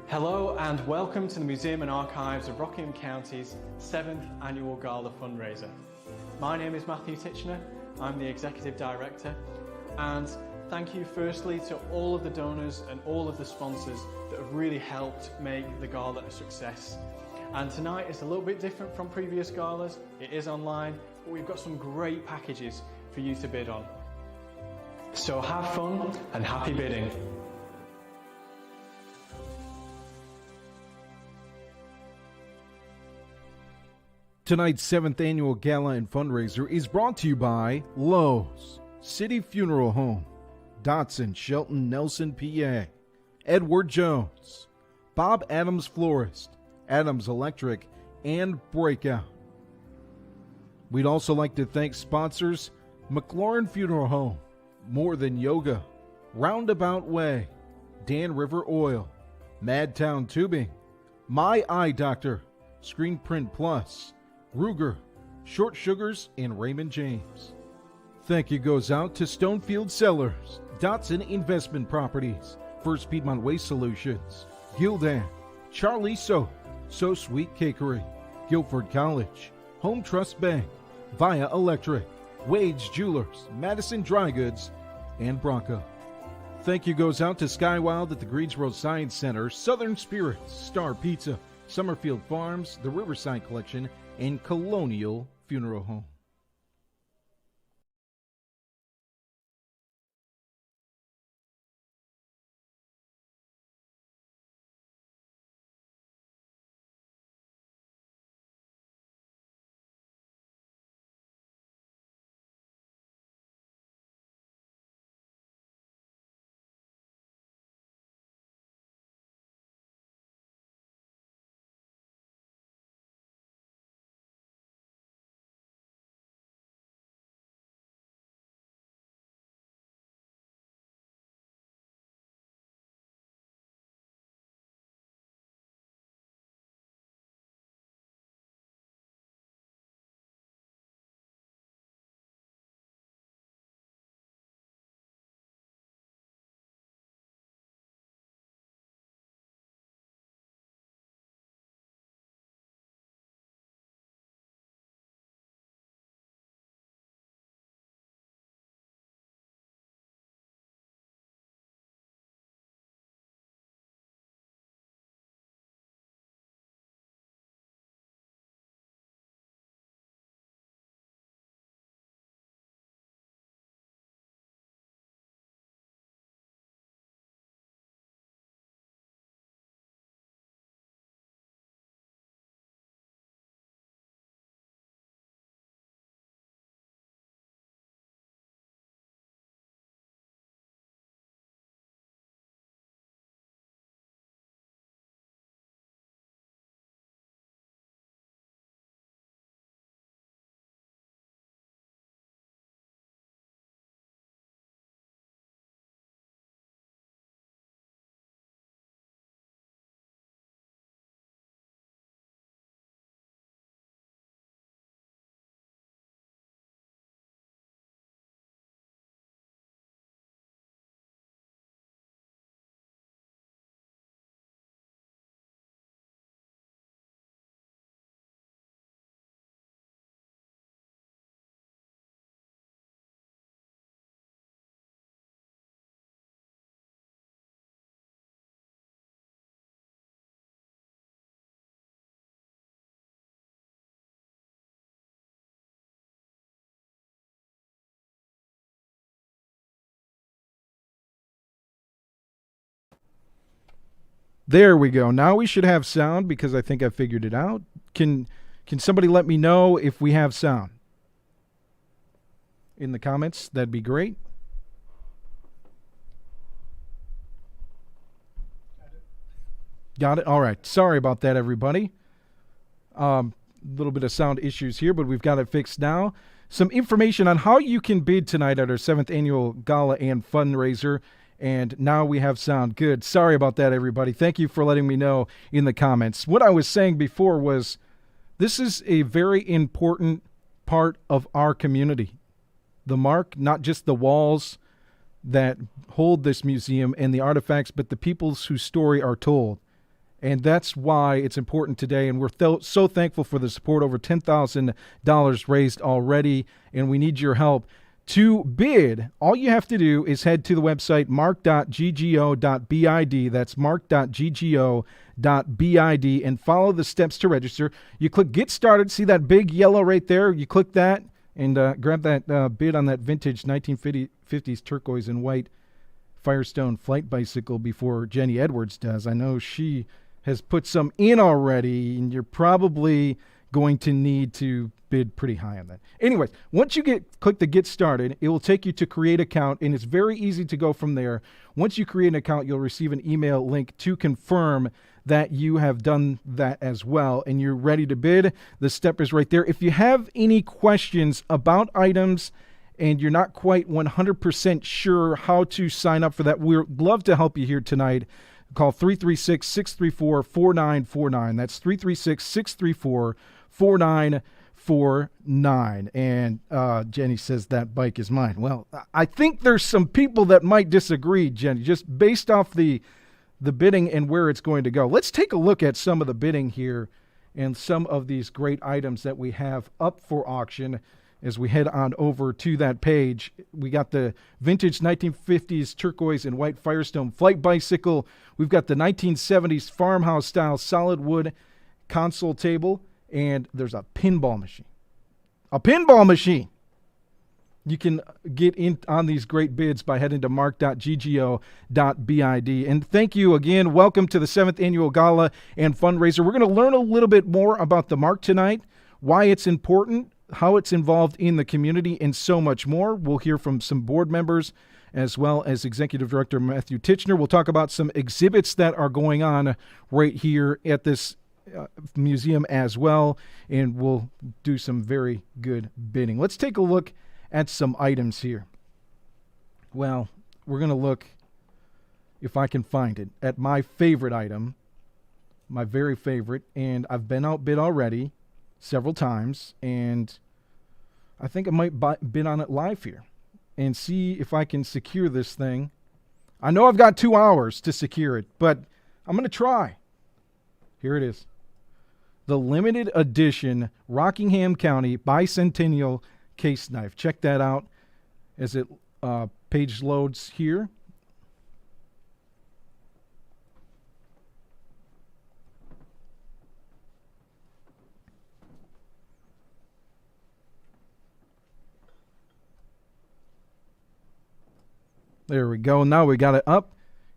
Hello and welcome to the Museum and Archives of Rockingham County's 7th Annual GALA Fundraiser. My name is Matthew Titchener, I'm the Executive Director, and thank you firstly to all of the donors and all of the sponsors that have really helped make the GALA a success. And tonight is a little bit different from previous galas. It is online, but we've got some great packages for you to bid on. So have fun and happy bidding. Tonight's 7th Annual Gala and Fundraiser is brought to you by Lowe's, City Funeral Home, Dotson, Shelton, Nelson, PA, Edward Jones, Bob Adams Florist, Adams Electric, and Breakout. We'd also like to thank sponsors McLaurin Funeral Home, More Than Yoga, Roundabout Way, Dan River Oil, Madtown Tubing, My Eye Doctor, Screen Print Plus, Ruger, Short Sugars, and Raymond James. Thank you goes out to Stonefield Cellars, Dotson Investment Properties, First Piedmont Waste Solutions, Gildan, Charlie Soap, So Sweet Cakery, Guilford College, Home Trust Bank, Via Electric, Wade's Jewelers, Madison Dry Goods, and Bronco. Thank you goes out to Skywild at the Greensboro Science Center, Southern Spirits, Star Pizza, Summerfield Farms, the Riverside Collection, and Colonial Funeral Home. There we go. Now we should have sound because I think I figured it out. Can somebody let me know if we have sound? In the comments, that'd be great. Got it? All right. Sorry about that, everybody. Little bit of sound issues here, but we've got it fixed now. Some information on how you can bid tonight at our 7th annual gala and fundraiser. And now we have sound. Good. Sorry about that, everybody. Thank you for letting me know in the comments. What I was saying before was this is a very important part of our community. The MARC, not just the walls that hold this museum and the artifacts, but the peoples whose story are told. And that's why it's important today. And we're so thankful for the support. Over $10,000 raised already. And we need your help. To bid, all you have to do is head to the website marc.ggo.bid. That's marc.ggo.bid and follow the steps to register. You click Get Started. See that big yellow right there? You click that and grab that bid on that vintage 1950s turquoise and white Firestone flight bicycle before Jenny Edwards does. I know she has put some in already, and you're probably going to need to bid pretty high on that. Anyways, once you click the Get Started, it will take you to create account, and it's very easy to go from there. Once you create an account, you'll receive an email link to confirm that you have done that as well, and you're ready to bid. The step is right there. If you have any questions about items and you're not quite 100% sure how to sign up for that, we'd love to help you here tonight. Call 336-634-4949. That's 336-634-4949. And Jenny says that bike is mine. Well, I think there's some people that might disagree, Jenny, just based off the bidding and where it's going to go. Let's take a look at some of the bidding here and some of these great items that we have up for auction. As we head on over to that page, we got the vintage 1950s turquoise and white Firestone flight bicycle. We've got the 1970s farmhouse-style solid wood console table, and there's a pinball machine. A pinball machine! You can get in on these great bids by heading to marc.ggo.bid. And thank you again. Welcome to the 7th Annual Gala and Fundraiser. We're going to learn a little bit more about the MARC tonight, why it's important, how it's involved in the community, and so much more. We'll hear from some board members as well as Executive Director Matthew Titchener. We'll talk about some exhibits that are going on right here at this museum as well, and we'll do some very good bidding. Let's take a look at some items here. Well, we're going to look, if I can find it, at my favorite item, my very favorite, and I've been outbid already several times, and I think I might bid on it live here and see if I can secure this thing. I know I've got 2 hours to secure it, but I'm going to try. Here it is. The limited edition Rockingham County Bicentennial Case Knife. Check that out as it page loads here. There we go. Now we got it up,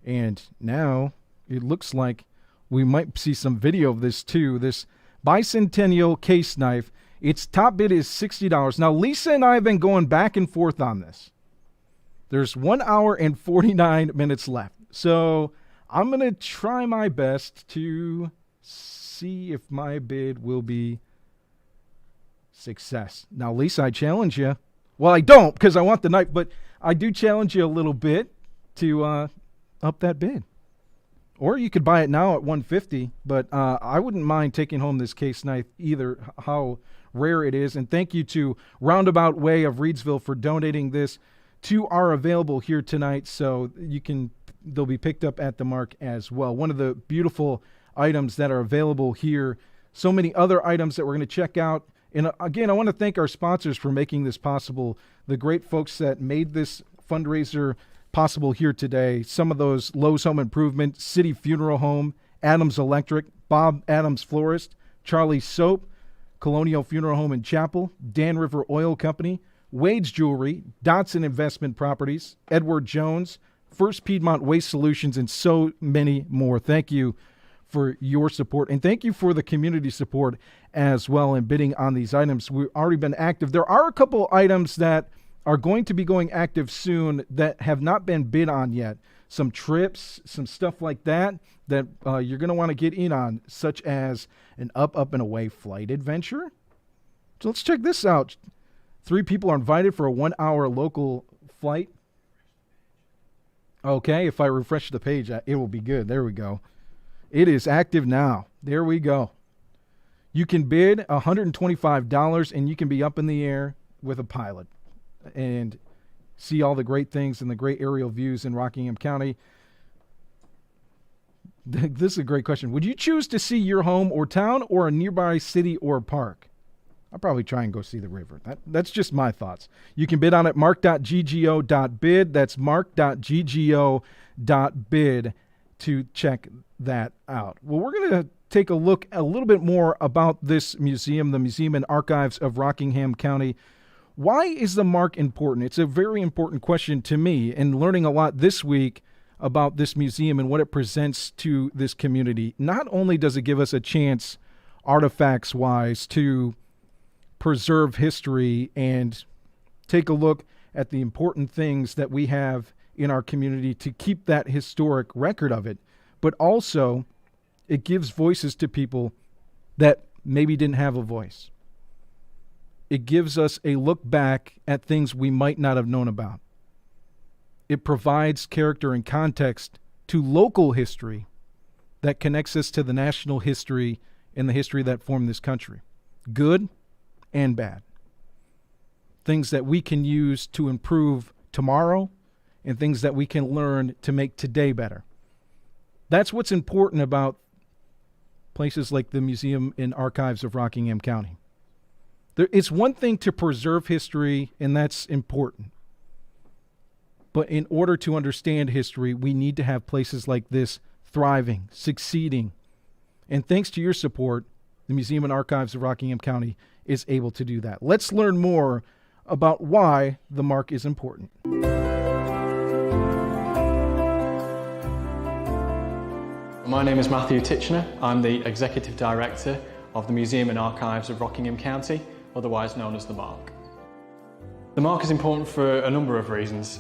and now it looks like we might see some video of this too. This Bicentennial Case Knife. Its top bid is $60. Now, Lisa and I have been going back and forth on this. There's 1 hour and 49 minutes left. So I'm going to try my best to see if my bid will be success. Now, Lisa, I challenge you. Well, I don't because I want the knife, but I do challenge you a little bit to up that bid. Or you could buy it now at $150, but I wouldn't mind taking home this case knife either, how rare it is. And thank you to Roundabout Way of Reedsville for donating this to our available here tonight, so they'll be picked up at the MARC as well. One of the beautiful items that are available here. So many other items that we're going to check out. And again, I want to thank our sponsors for making this possible. The great folks that made this fundraiser possible here today. Some of those: Lowe's Home Improvement, City Funeral Home, Adams Electric, Bob Adams Florist, Charlie's Soap, Colonial Funeral Home and Chapel, Dan River Oil Company, Wade's Jewelry, Dotson Investment Properties, Edward Jones, First Piedmont Waste Solutions, and so many more. Thank you for your support, and thank you for the community support as well in bidding on these items. We've already been active. There are a couple items that are going to be going active soon that have not been bid on yet. Some trips, some stuff like that you're going to want to get in on, such as an up and away flight adventure. So let's check this out. 3 people are invited for a 1-hour local flight. Okay, if I refresh the page, it will be good. There we go. It is active now. There we go. You can bid $125 and you can be up in the air with a pilot and see all the great things and the great aerial views in Rockingham County. This is a great question. Would you choose to see your home or town or a nearby city or park? I'll probably try and go see the river. That's just my thoughts. You can bid on it, marc.ggo.bid. That's marc.ggo.bid to check that out. Well, we're going to take a look a little bit more about this museum, the Museum and Archives of Rockingham County. Why is the MARC important? It's a very important question to me, and learning a lot this week about this museum and what it presents to this community. Not only does it give us a chance, artifacts-wise, to preserve history and take a look at the important things that we have in our community to keep that historic record of it, but also it gives voices to people that maybe didn't have a voice. It gives us a look back at things we might not have known about. It provides character and context to local history that connects us to the national history and the history that formed this country. Good and bad. Things that we can use to improve tomorrow and things that we can learn to make today better. That's what's important about places like the Museum and Archives of Rockingham County. It's one thing to preserve history, and that's important. But in order to understand history, we need to have places like this thriving, succeeding. And thanks to your support, the Museum and Archives of Rockingham County is able to do that. Let's learn more about why the MARC is important. My name is Matthew Titchener. I'm the Executive Director of the Museum and Archives of Rockingham County, otherwise known as the MARC. The MARC is important for a number of reasons.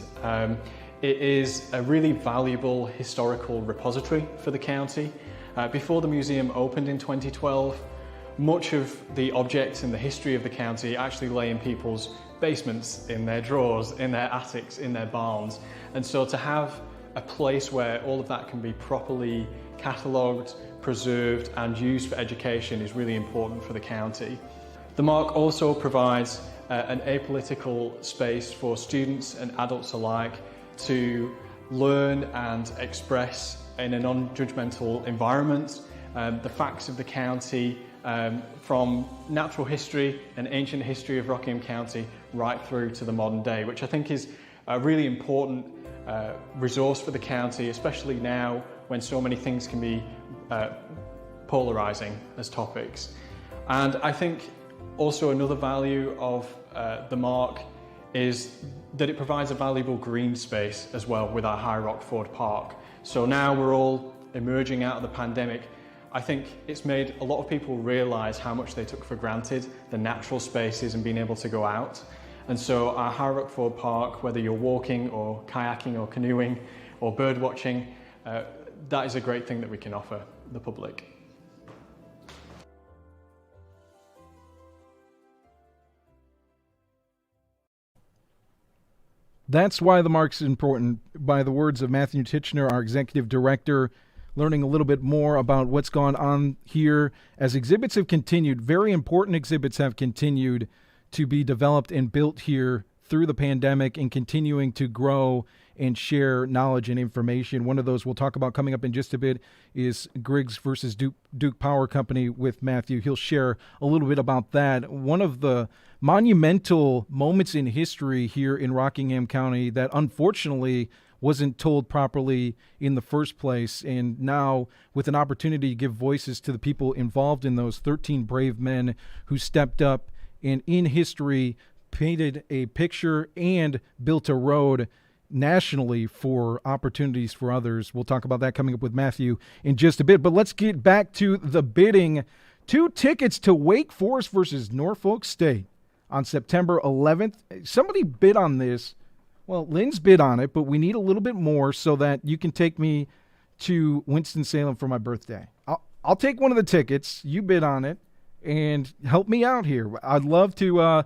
It is a really valuable historical repository for the county. Before the museum opened in 2012, much of the objects in the history of the county actually lay in people's basements, in their drawers, in their attics, in their barns. And so to have a place where all of that can be properly catalogued, preserved and used for education is really important for the county. The MARC also provides an apolitical space for students and adults alike to learn and express in a non-judgmental environment the facts of the county, from natural history and ancient history of Rockingham County right through to the modern day, which I think is a really important resource for the county, especially now when so many things can be polarizing as topics. And I think also another value of the MARC is that it provides a valuable green space as well with our High Rockford Park. So now we're all emerging out of the pandemic. I think it's made a lot of people realise how much they took for granted, the natural spaces and being able to go out. And so our High Rockford Park, whether you're walking or kayaking or canoeing or bird watching, that is a great thing that we can offer the public. That's why the MARC is important, by the words of Matthew Titchener, our executive director, learning a little bit more about what's gone on here as exhibits have continued. Very important exhibits have continued to be developed and built here through the pandemic and continuing to grow and share knowledge and information. One of those we'll talk about coming up in just a bit is Griggs versus Duke Power Company with Matthew. He'll share a little bit about that. One of the monumental moments in history here in Rockingham County that unfortunately wasn't told properly in the first place, and now with an opportunity to give voices to the people involved in those 13 brave men who stepped up and in history painted a picture and built a road nationally for opportunities for others. We'll talk about that coming up with Matthew in just a bit. But let's get back to the bidding. 2 tickets to Wake Forest versus Norfolk State on September 11th. Somebody bid on this. Well, Lynn's bid on it, but we need a little bit more so that you can take me to Winston-Salem for my birthday. I'll take one of the tickets. You bid on it and help me out here. I'd love to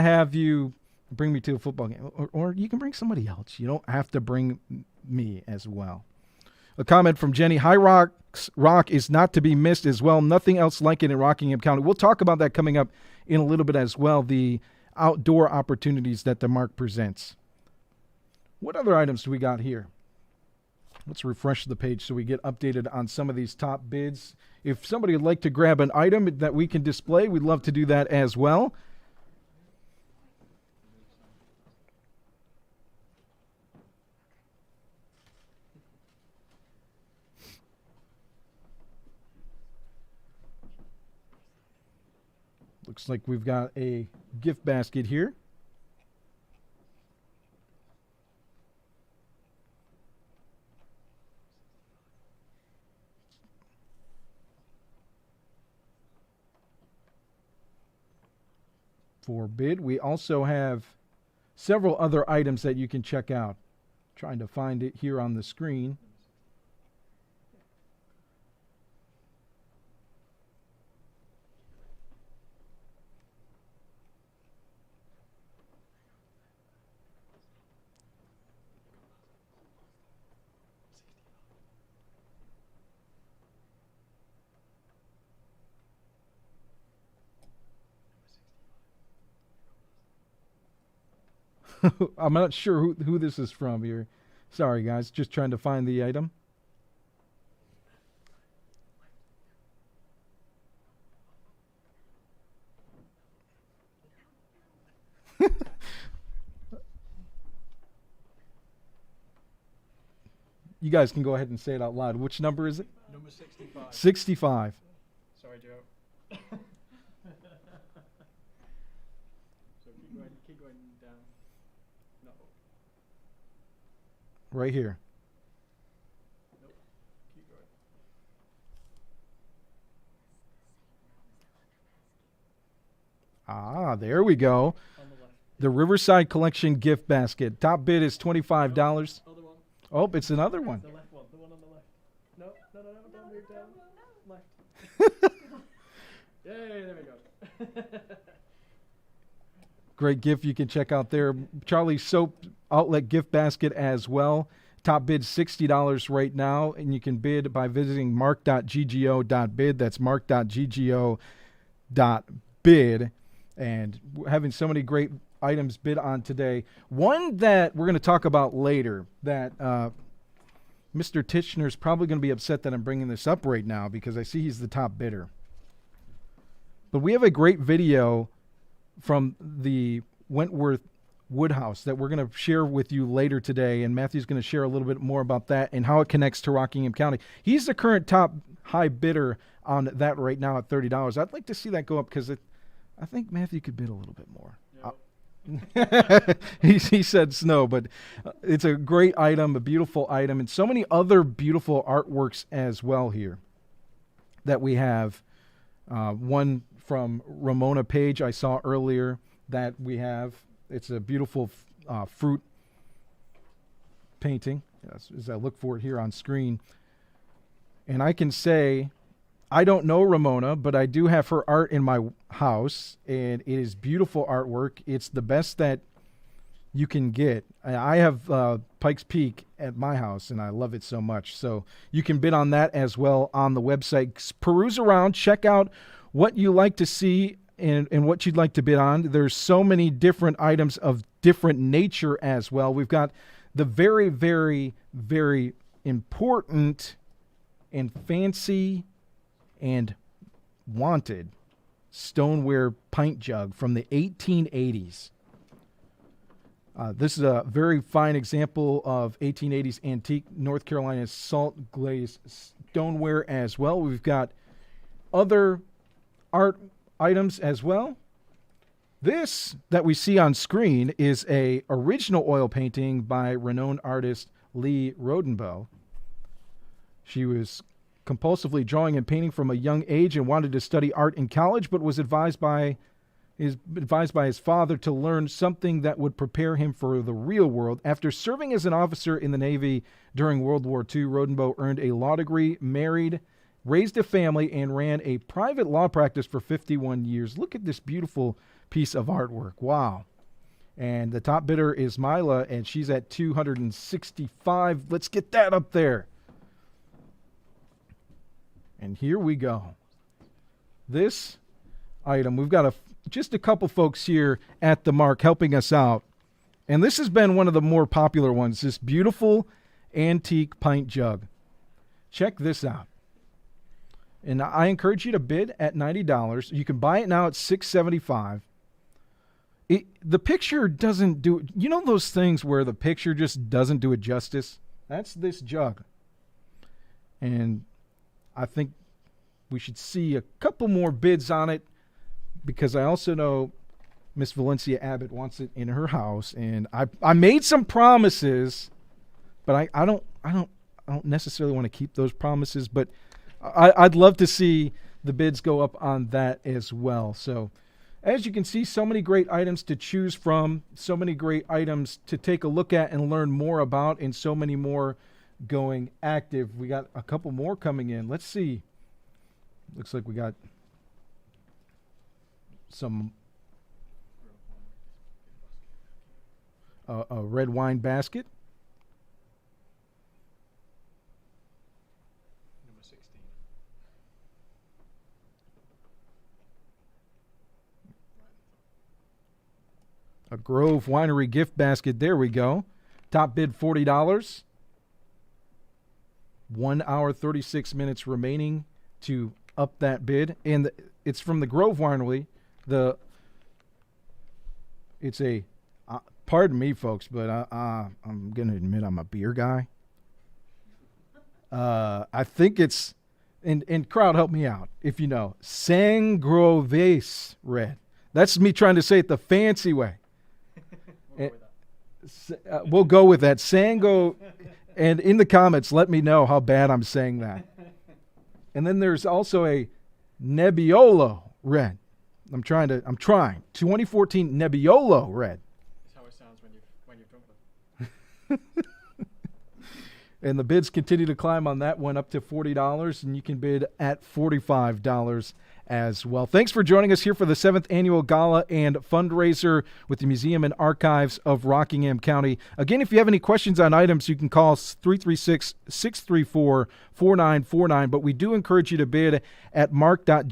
have you bring me to a football game, or you can bring somebody else. You don't have to bring me as well. A comment from Jenny: High Rocks Rock is not to be missed as well. Nothing else like it in Rockingham County. We'll talk about that coming up in a little bit as well, the outdoor opportunities that the MARC presents. What other items do we got here? Let's refresh the page so we get updated on some of these top bids. If somebody would like to grab an item that we can display, we'd love to do that as well. Looks like we've got a gift basket here. For bid. We also have several other items that you can check out. Trying to find it here on the screen. I'm not sure who this is from here. Sorry, guys. Just trying to find the item. You guys can go ahead and say it out loud. Which number is it? Number 65. 65. Sorry, Joe. So keep going down. No. Right here. Nope. Keep going. Ah, there we go. On the left. The Riverside Collection gift basket. Top bid is $25. Other one. Oh, it's another one. The left one. The one on the left. No. Don't move down. Left. Yay, there we go. Great gift you can check out there. Charlie's Soap Outlet gift basket as well. Top bid $60 right now, and you can bid by visiting marc.ggo.bid. That's marc.ggo.bid. And we're having so many great items bid on today. One that we're going to talk about later that Mr. Titchener's probably going to be upset that I'm bringing this up right now because I see he's the top bidder. But we have a great video from the Wentworth Woodhouse that we're going to share with you later today, and Matthew's going to share a little bit more about that and how it connects to Rockingham County. He's the current top high bidder on that right now at $30. I'd like to see that go up because I think Matthew could bid a little bit more. He said snow, but it's a great item, a beautiful item, and so many other beautiful artworks as well here that we have. One from Ramona Page I saw earlier that we have. It's a beautiful fruit painting, as I look for it here on screen. And I can say, I don't know Ramona, but I do have her art in my house, and it is beautiful artwork. It's the best that you can get. I have Pikes Peak at my house, and I love it so much. So you can bid on that as well on the website. Peruse around, check out what you like to see and what you'd like to bid on. There's so many different items of different nature as well. We've got the very, very, very important and fancy and wanted stoneware pint jug from the 1880s. This is a very fine example of 1880s antique North Carolina salt glazed stoneware as well. We've got other art items as well. This that we see on screen is a original oil painting by renowned artist Lee Rodenbow. She was compulsively drawing and painting from a young age and wanted to study art in college, but was advised by his father to learn something that would prepare him for the real world. After serving as an officer in the Navy during World War II, Rodenbow earned a law degree, married, raised a family, and ran a private law practice for 51 years. Look at this beautiful piece of artwork. Wow. And the top bidder is Mila, and she's at $265. Let's get that up there. And here we go. This item, we've got just a couple folks here at the MARC helping us out. And this has been one of the more popular ones, this beautiful antique pint jug. Check this out. And I encourage you to bid at $90. You can buy it now at $675. The picture doesn't do, you know those things where the picture just doesn't do it justice? That's this jug. And I think we should see a couple more bids on it, because I also know Miss Valencia Abbott wants it in her house, and I made some promises, but I don't necessarily want to keep those promises, but I'd love to see the bids go up on that as well. So as you can see, so many great items to choose from, so many great items to take a look at and learn more about, and so many more going active. We got a couple more coming in. Let's see. Looks like we got some a red wine basket. Number 16. A Grove Winery gift basket. There we go. Top bid $40. 1 hour, 36 minutes remaining to up that bid. And it's from the Grove Winery. It's a, pardon me, folks, but I'm going to admit I'm a beer guy. I think it's, and crowd, help me out, if you know, Sangiovese red. That's me trying to say it the fancy way. We'll go with that. Sango, and in the comments, let me know how bad I'm saying that. And then there's also a Nebbiolo red. I'm trying. 2014 Nebbiolo red. That's how it sounds when you've drunk them. And the bids continue to climb on that one up to $40, and you can bid at $45 as well. Thanks for joining us here for the 7th Annual Gala and Fundraiser with the Museum and Archives of Rockingham County. Again, if you have any questions on items, you can call 336-634-4949, but we do encourage you to bid at marc.ggo.bid.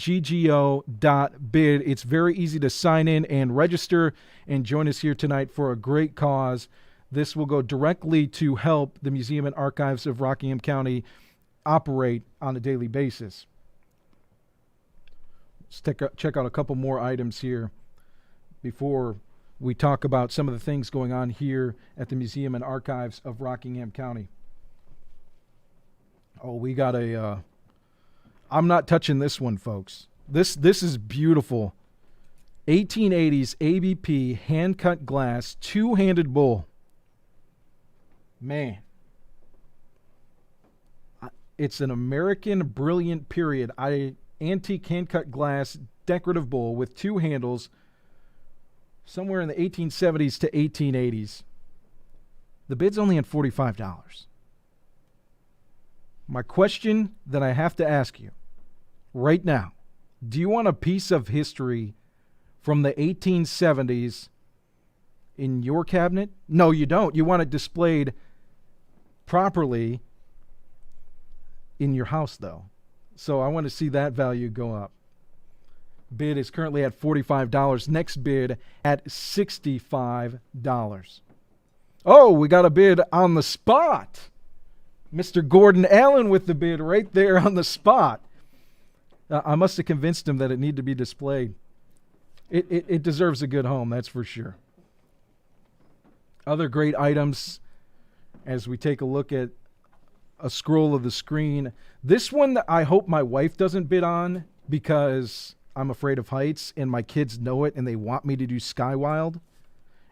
It's very easy to sign in and register and join us here tonight for a great cause. This will go directly to help the Museum and Archives of Rockingham County operate on a daily basis. Let's check out a couple more items here before we talk about some of the things going on here at the Museum and Archives of Rockingham County. Oh, we got a, I'm not touching this one, folks. This is beautiful. 1880s ABP hand-cut glass, two-handed bowl. Man, it's an American brilliant period. Antique hand-cut glass decorative bowl with two handles, somewhere in the 1870s to 1880s. The bid's only at $45. My question that I have to ask you right now, do you want a piece of history from the 1870s in your cabinet? No, you don't. You want it displayed properly in your house, though. So I want to see that value go up. Bid is currently at $45. Next bid at $65. Oh, we got a bid on the spot. Mr. Gordon Allen with the bid right there on the spot. I must have convinced him that it needed to be displayed. It deserves a good home, that's for sure. Other great items as we take a look at a scroll of the screen. This one I hope my wife doesn't bid on because I'm afraid of heights, and my kids know it, and they want me to do Skywild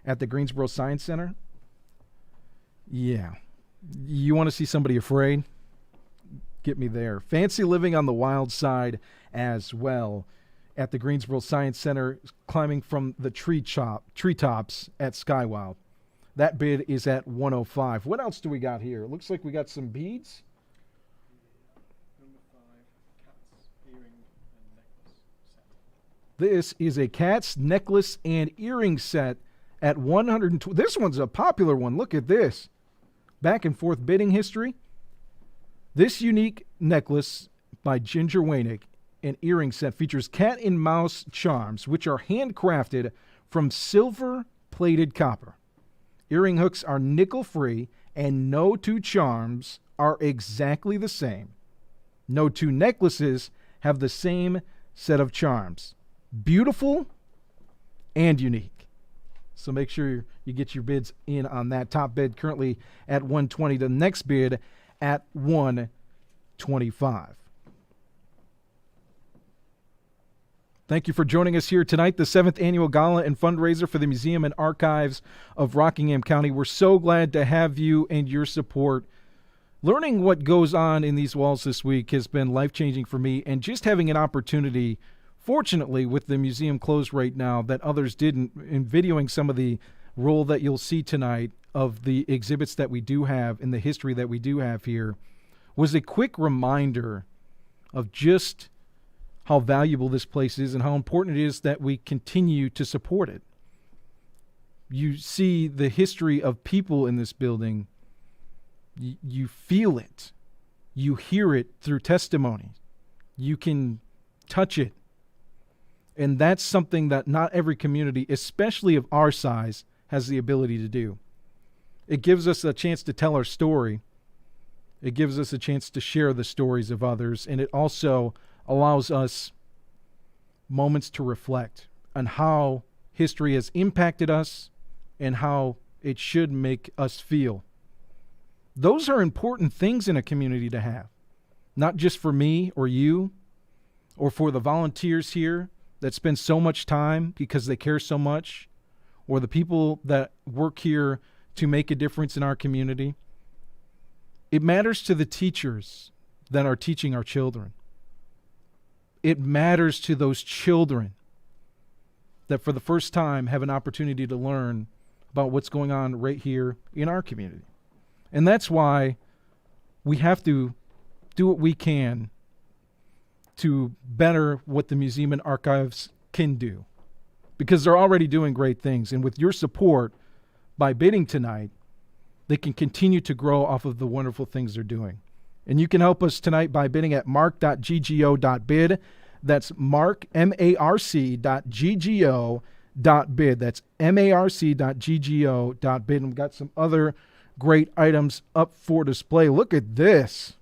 at the Greensboro Science Center. Yeah. You want to see somebody afraid? Get me there. Fancy living on the wild side as well at the Greensboro Science Center, climbing from the treetops at Skywild. That bid is at $105. What else do we got here? It looks like we got some beads. Number 5, cat's earring and necklace set. This is a cat's necklace and earring set at $120. This one's a popular one. Look at this. Back and forth bidding history. This unique necklace by Ginger Waynick and earring set features cat and mouse charms, which are handcrafted from silver-plated copper. Earring hooks are nickel-free, and no two charms are exactly the same. No two necklaces have the same set of charms. Beautiful and unique. So make sure you get your bids in on that. Top bid currently at $120. The next bid at $125. Thank you for joining us here tonight, the 7th Annual Gala and Fundraiser for the Museum and Archives of Rockingham County. We're so glad to have you and your support. Learning what goes on in these walls this week has been life-changing for me, and just having an opportunity, fortunately, with the museum closed right now, that others didn't, in videoing some of the role that you'll see tonight of the exhibits that we do have and the history that we do have here, was a quick reminder of just how valuable this place is and how important it is that we continue to support it. You see the history of people in this building. You feel it. You hear it through testimony. You can touch it. And that's something that not every community, especially of our size, has the ability to do. It gives us a chance to tell our story. It gives us a chance to share the stories of others, and it also allows us moments to reflect on how history has impacted us and how it should make us feel. Those are important things in a community to have, not just for me or you or for the volunteers here that spend so much time because they care so much, or the people that work here to make a difference in our community. It matters to the teachers that are teaching our children. It matters to those children that for the first time have an opportunity to learn about what's going on right here in our community. And that's why we have to do what we can to better what the Museum and Archives can do, because they're already doing great things. And with your support, by bidding tonight, they can continue to grow off of the wonderful things they're doing. And you can help us tonight by bidding at marc.ggo.bid. That's marc, marc.ggo.bid. That's marc.ggo.bid. And we've got some other great items up for display. Look at this.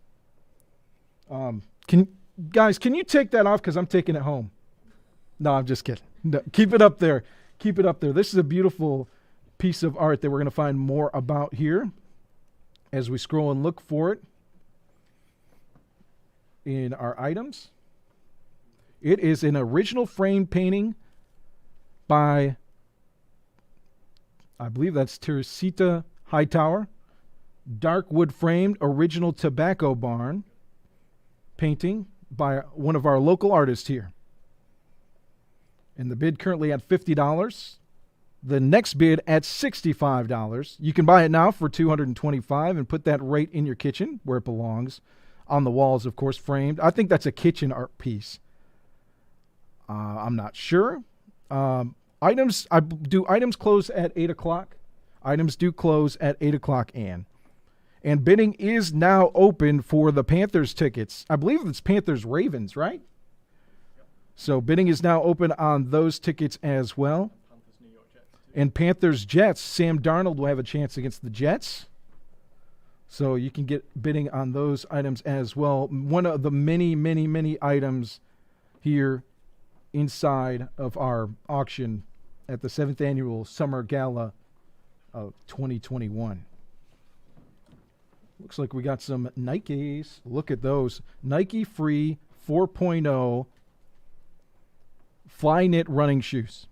Can you take that off? Because I'm taking it home. No, I'm just kidding. No, keep it up there. Keep it up there. This is a beautiful piece of art that we're going to find more about here as we scroll and look for it in our items. It is an original frame painting by, I believe that's Teresita Hightower. Dark wood framed original tobacco barn painting by one of our local artists here. And the bid currently at $50. The next bid at $65. You can buy it now for $225 and put that right in your kitchen where it belongs. On the walls, of course, framed. I think that's a kitchen art piece. I'm not sure. Items close at 8 o'clock? Items do close at 8 o'clock, Ann. And bidding is now open for the Panthers tickets. I believe it's Panthers-Ravens, right? Yep. So bidding is now open on those tickets as well. Panthers-New York Jets too. And Panthers-Jets. Sam Darnold will have a chance against the Jets. So you can get bidding on those items as well. One of the many, many, many items here inside of our auction at the 7th Annual Summer Gala of 2021. Looks like we got some Nikes. Look at those. Nike Free 4.0 Fly knit running shoes.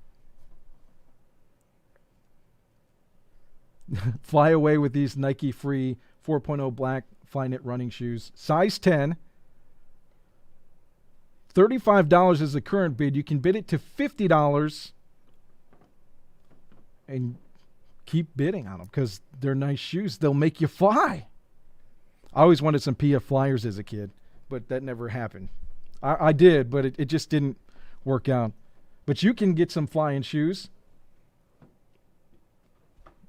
Fly away with these Nike Free 4.0 black fly knit running shoes. Size 10. $35 is the current bid. You can bid it to $50 and keep bidding on them because they're nice shoes. They'll make you fly. I always wanted some PF Flyers as a kid, but that never happened. I did, but it just didn't work out. But you can get some flying shoes.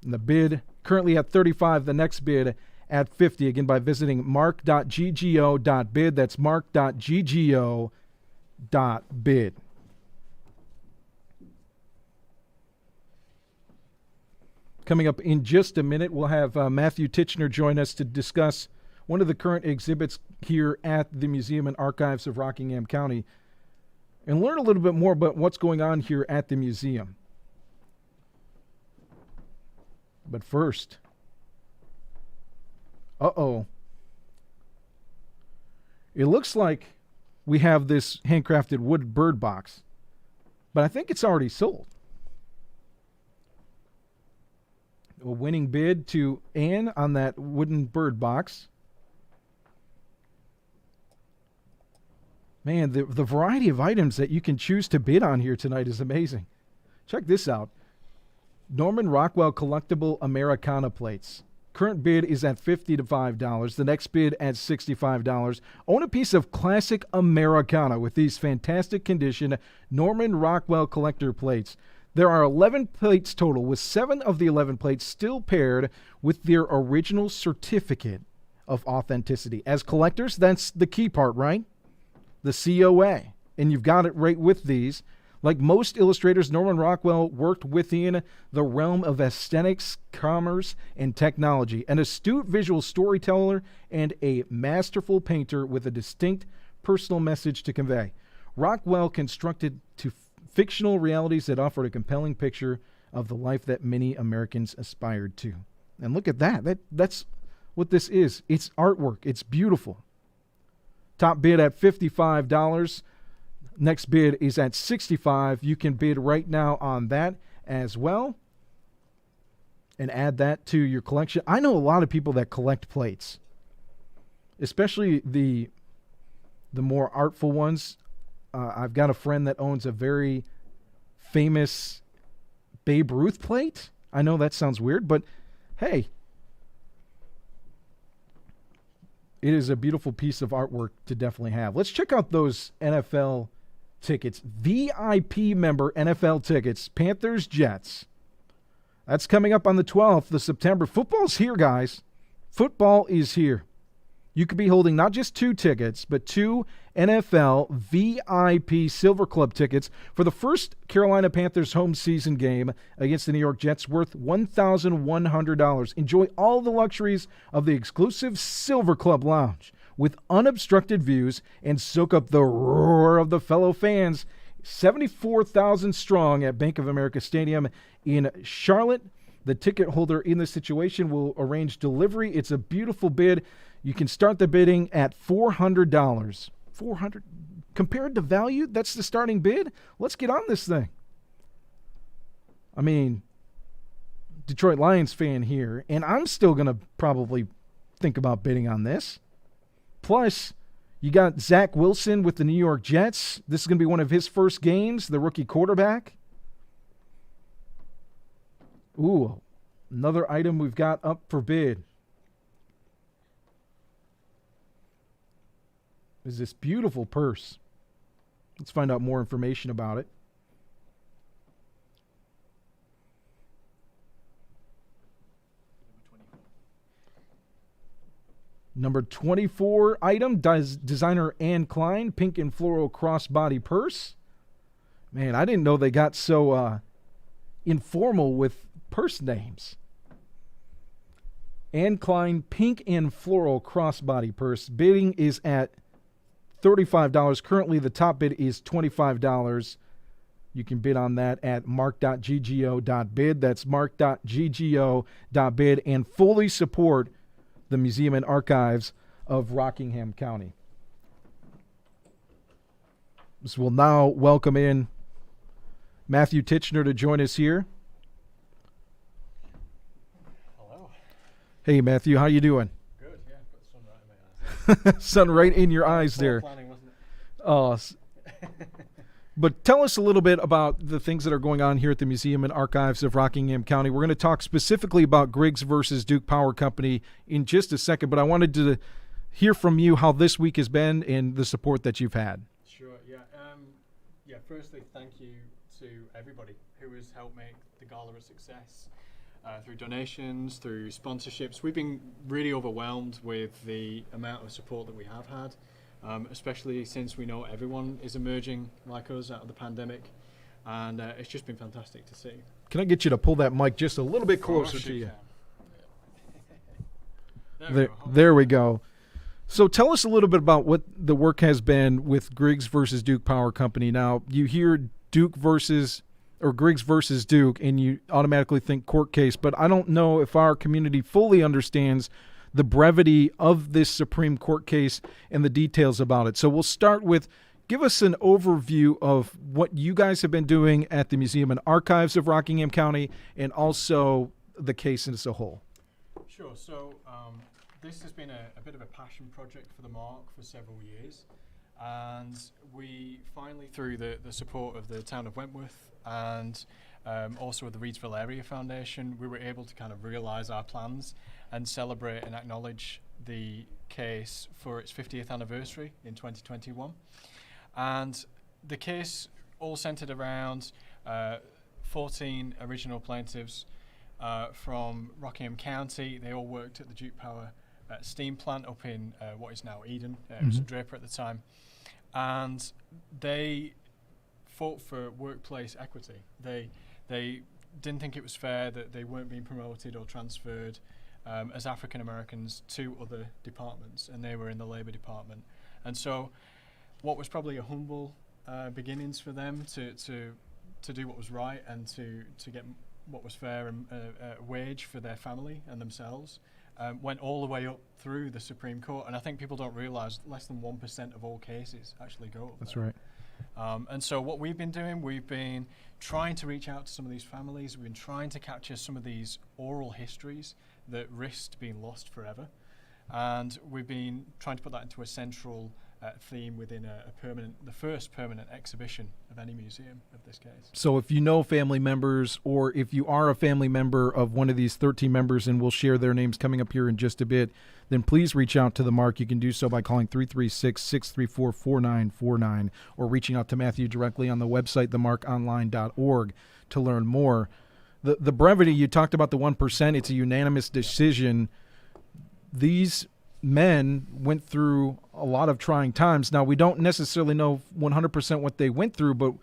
And the bid currently at $35, the next bid at $50, again by visiting marc.ggo.bid. That's marc.ggo.bid. Coming up in just a minute, we'll have Matthew Titchener join us to discuss one of the current exhibits here at the Museum and Archives of Rockingham County and learn a little bit more about what's going on here at the museum. But first, it looks like we have this handcrafted wood bird box, but I think it's already sold. A winning bid to Ann on that wooden bird box. Man, the variety of items that you can choose to bid on here tonight is amazing. Check this out. Norman Rockwell Collectible Americana plates. Current bid is at $50 to $5. The next bid at $65. Own a piece of classic Americana with these fantastic condition Norman Rockwell collector plates. There are 11 plates total, with 7 of the 11 plates still paired with their original certificate of authenticity. As collectors, that's the key part, right? The COA. And you've got it right with these. Like most illustrators, Norman Rockwell worked within the realm of aesthetics, commerce, and technology. An astute visual storyteller and a masterful painter with a distinct personal message to convey. Rockwell constructed to fictional realities that offered a compelling picture of the life that many Americans aspired to. And look at that. That's what this is. It's artwork. It's beautiful. Top bid at $55. Next bid is at $65. You can bid right now on that as well and add that to your collection. I know a lot of people that collect plates, especially the more artful ones. I've got a friend that owns a very famous Babe Ruth plate. I know that sounds weird, but hey, it is a beautiful piece of artwork to definitely have. Let's check out those NFL tickets. VIP member NFL tickets. Panthers, Jets. That's coming up on the 12th of September. Football's here, guys. Football is here. You could be holding not just 2 tickets, but 2 NFL VIP Silver Club tickets for the first Carolina Panthers home season game against the New York Jets, worth $1,100. Enjoy all the luxuries of the exclusive Silver Club Lounge with unobstructed views and soak up the roar of the fellow fans. 74,000 strong at Bank of America Stadium in Charlotte. The ticket holder in this situation will arrange delivery. It's a beautiful bid. You can start the bidding at $400. $400 compared to value, that's the starting bid. Let's get on this thing. I mean, Detroit Lions fan here, and I'm still going to probably think about bidding on this. Plus, you got Zach Wilson with the New York Jets. This is going to be one of his first games, the rookie quarterback. Ooh, another item we've got up for bid is this beautiful purse. Let's find out more information about it. Number 24 item, designer Anne Klein, pink and floral crossbody purse. Man, I didn't know they got so informal with purse names. Anne Klein, pink and floral crossbody purse. Bidding is at $35. Currently, the top bid is $25. You can bid on that at marc.ggo.bid. That's marc.ggo.bid, and fully support the Museum and Archives of Rockingham County. This will now welcome in Matthew Titchener to join us here. Hello. Hey, Matthew, how you doing? Good, yeah, I've got the sun right in my eyes. Sun right in your eyes there. Planning, wasn't it? Oh, but tell us a little bit about the things that are going on here at the Museum and Archives of Rockingham County. We're going to talk specifically about Griggs versus Duke Power Company in just a second, but I wanted to hear from you how this week has been and the support that you've had. Sure, yeah. Firstly, thank you to everybody who has helped make the gala a success. Through donations, through sponsorships. We've been really overwhelmed with the amount of support that we have had. Especially since we know everyone is emerging like us out of the pandemic, and it's just been fantastic to see. Can I get you to pull that mic just a little bit closer to you? There we go. So tell us a little bit about what the work has been with Griggs versus Duke Power Company. Now, you hear Griggs versus Duke, and you automatically think court case, but I don't know if our community fully understands the brevity of this Supreme Court case and the details about it. So we'll start with, give us an overview of what you guys have been doing at the Museum and Archives of Rockingham County and also the case as a whole. Sure. So this has been a bit of a passion project for the MARC for several years. And we finally, through the support of the town of Wentworth and also with the Reidsville Area Foundation, we were able to kind of realize our plans and celebrate and acknowledge the case for its 50th anniversary in 2021. And the case all centered around 14 original plaintiffs from Rockingham County. They all worked at the Duke Power steam plant up in what is now Eden. It was Draper at the time. And they fought for workplace equity. They didn't think it was fair that they weren't being promoted or transferred as African Americans to other departments, and they were in the Labour Department. And so what was probably a humble beginnings for them to do what was right and to get what was fair and wage for their family and themselves, went all the way up through the Supreme Court. And I think people don't realise less than 1% of all cases actually go up That's there. right. And so what we've been doing, we've been trying to reach out to some of these families. We've been trying to capture some of these oral histories that risked being lost forever. And we've been trying to put that into a central theme within the first permanent exhibition of any museum of this case. So if you know family members, or if you are a family member of one of these 13 members, and we'll share their names coming up here in just a bit, then please reach out to the MARC. You can do so by calling 336-634-4949 or reaching out to Matthew directly on the website, themarconline.org, to learn more. The brevity, you talked about the 1%, it's a unanimous decision. These men went through a lot of trying times. Now, we don't necessarily know 100% what they went through, but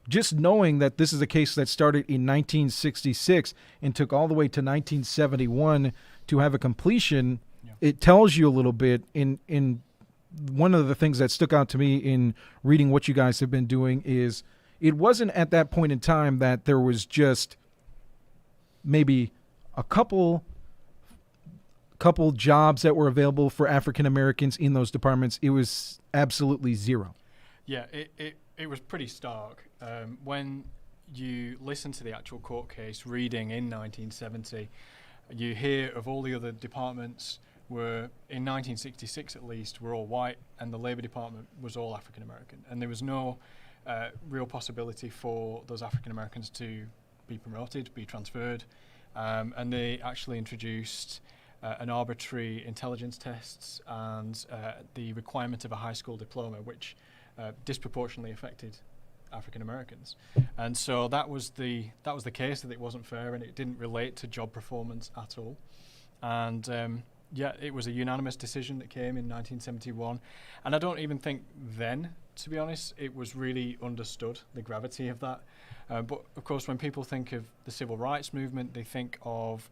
just knowing that this is a case that started in 1966 and took all the way to 1971 to have a completion, it tells you a little bit. In one of the things that stuck out to me in reading what you guys have been doing is it wasn't at that point in time that there was just maybe a couple jobs that were available for African Americans in those departments. It was absolutely zero. Yeah, it was pretty stark. When you listen to the actual court case reading in 1970, you hear of all the other departments were, in 1966 at least, were all white, and the Labour Department was all African American. And there was no real possibility for those African Americans to be promoted, be transferred. And they actually introduced an arbitrary intelligence tests and the requirement of a high school diploma, which disproportionately affected African Americans. And so that was the case, that it wasn't fair and it didn't relate to job performance at all. And it was a unanimous decision that came in 1971. And I don't even think then, to be honest, it was really understood, the gravity of that. But of course, when people think of the civil rights movement, they think of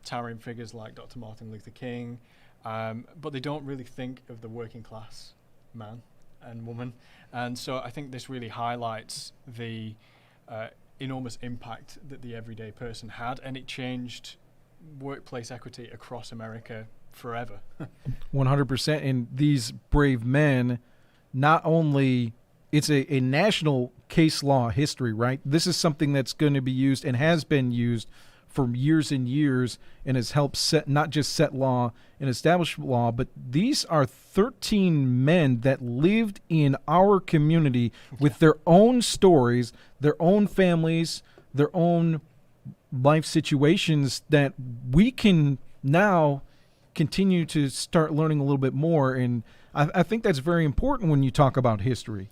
towering figures like Dr. Martin Luther King, but they don't really think of the working class man and woman. And so I think this really highlights the enormous impact that the everyday person had, and it changed workplace equity across America forever. 100%. And these brave men, not only it's a national case law history, right? This is something that's going to be used and has been used for years and years, and has helped set, not just set law and establish law, but these are 13 men that lived in our community with their own stories, their own families, their own life situations that we can now continue to start learning a little bit more. And I think that's very important when you talk about history.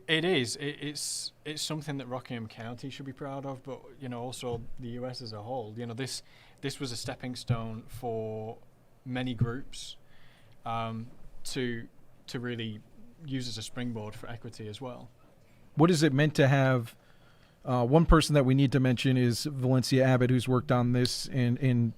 It is. It's something that Rockingham County should be proud of, but also the US as a whole. This was a stepping stone for many groups to really use as a springboard for equity as well. What is it meant to have? One person that we need to mention is Valencia Abbott, who's worked on this and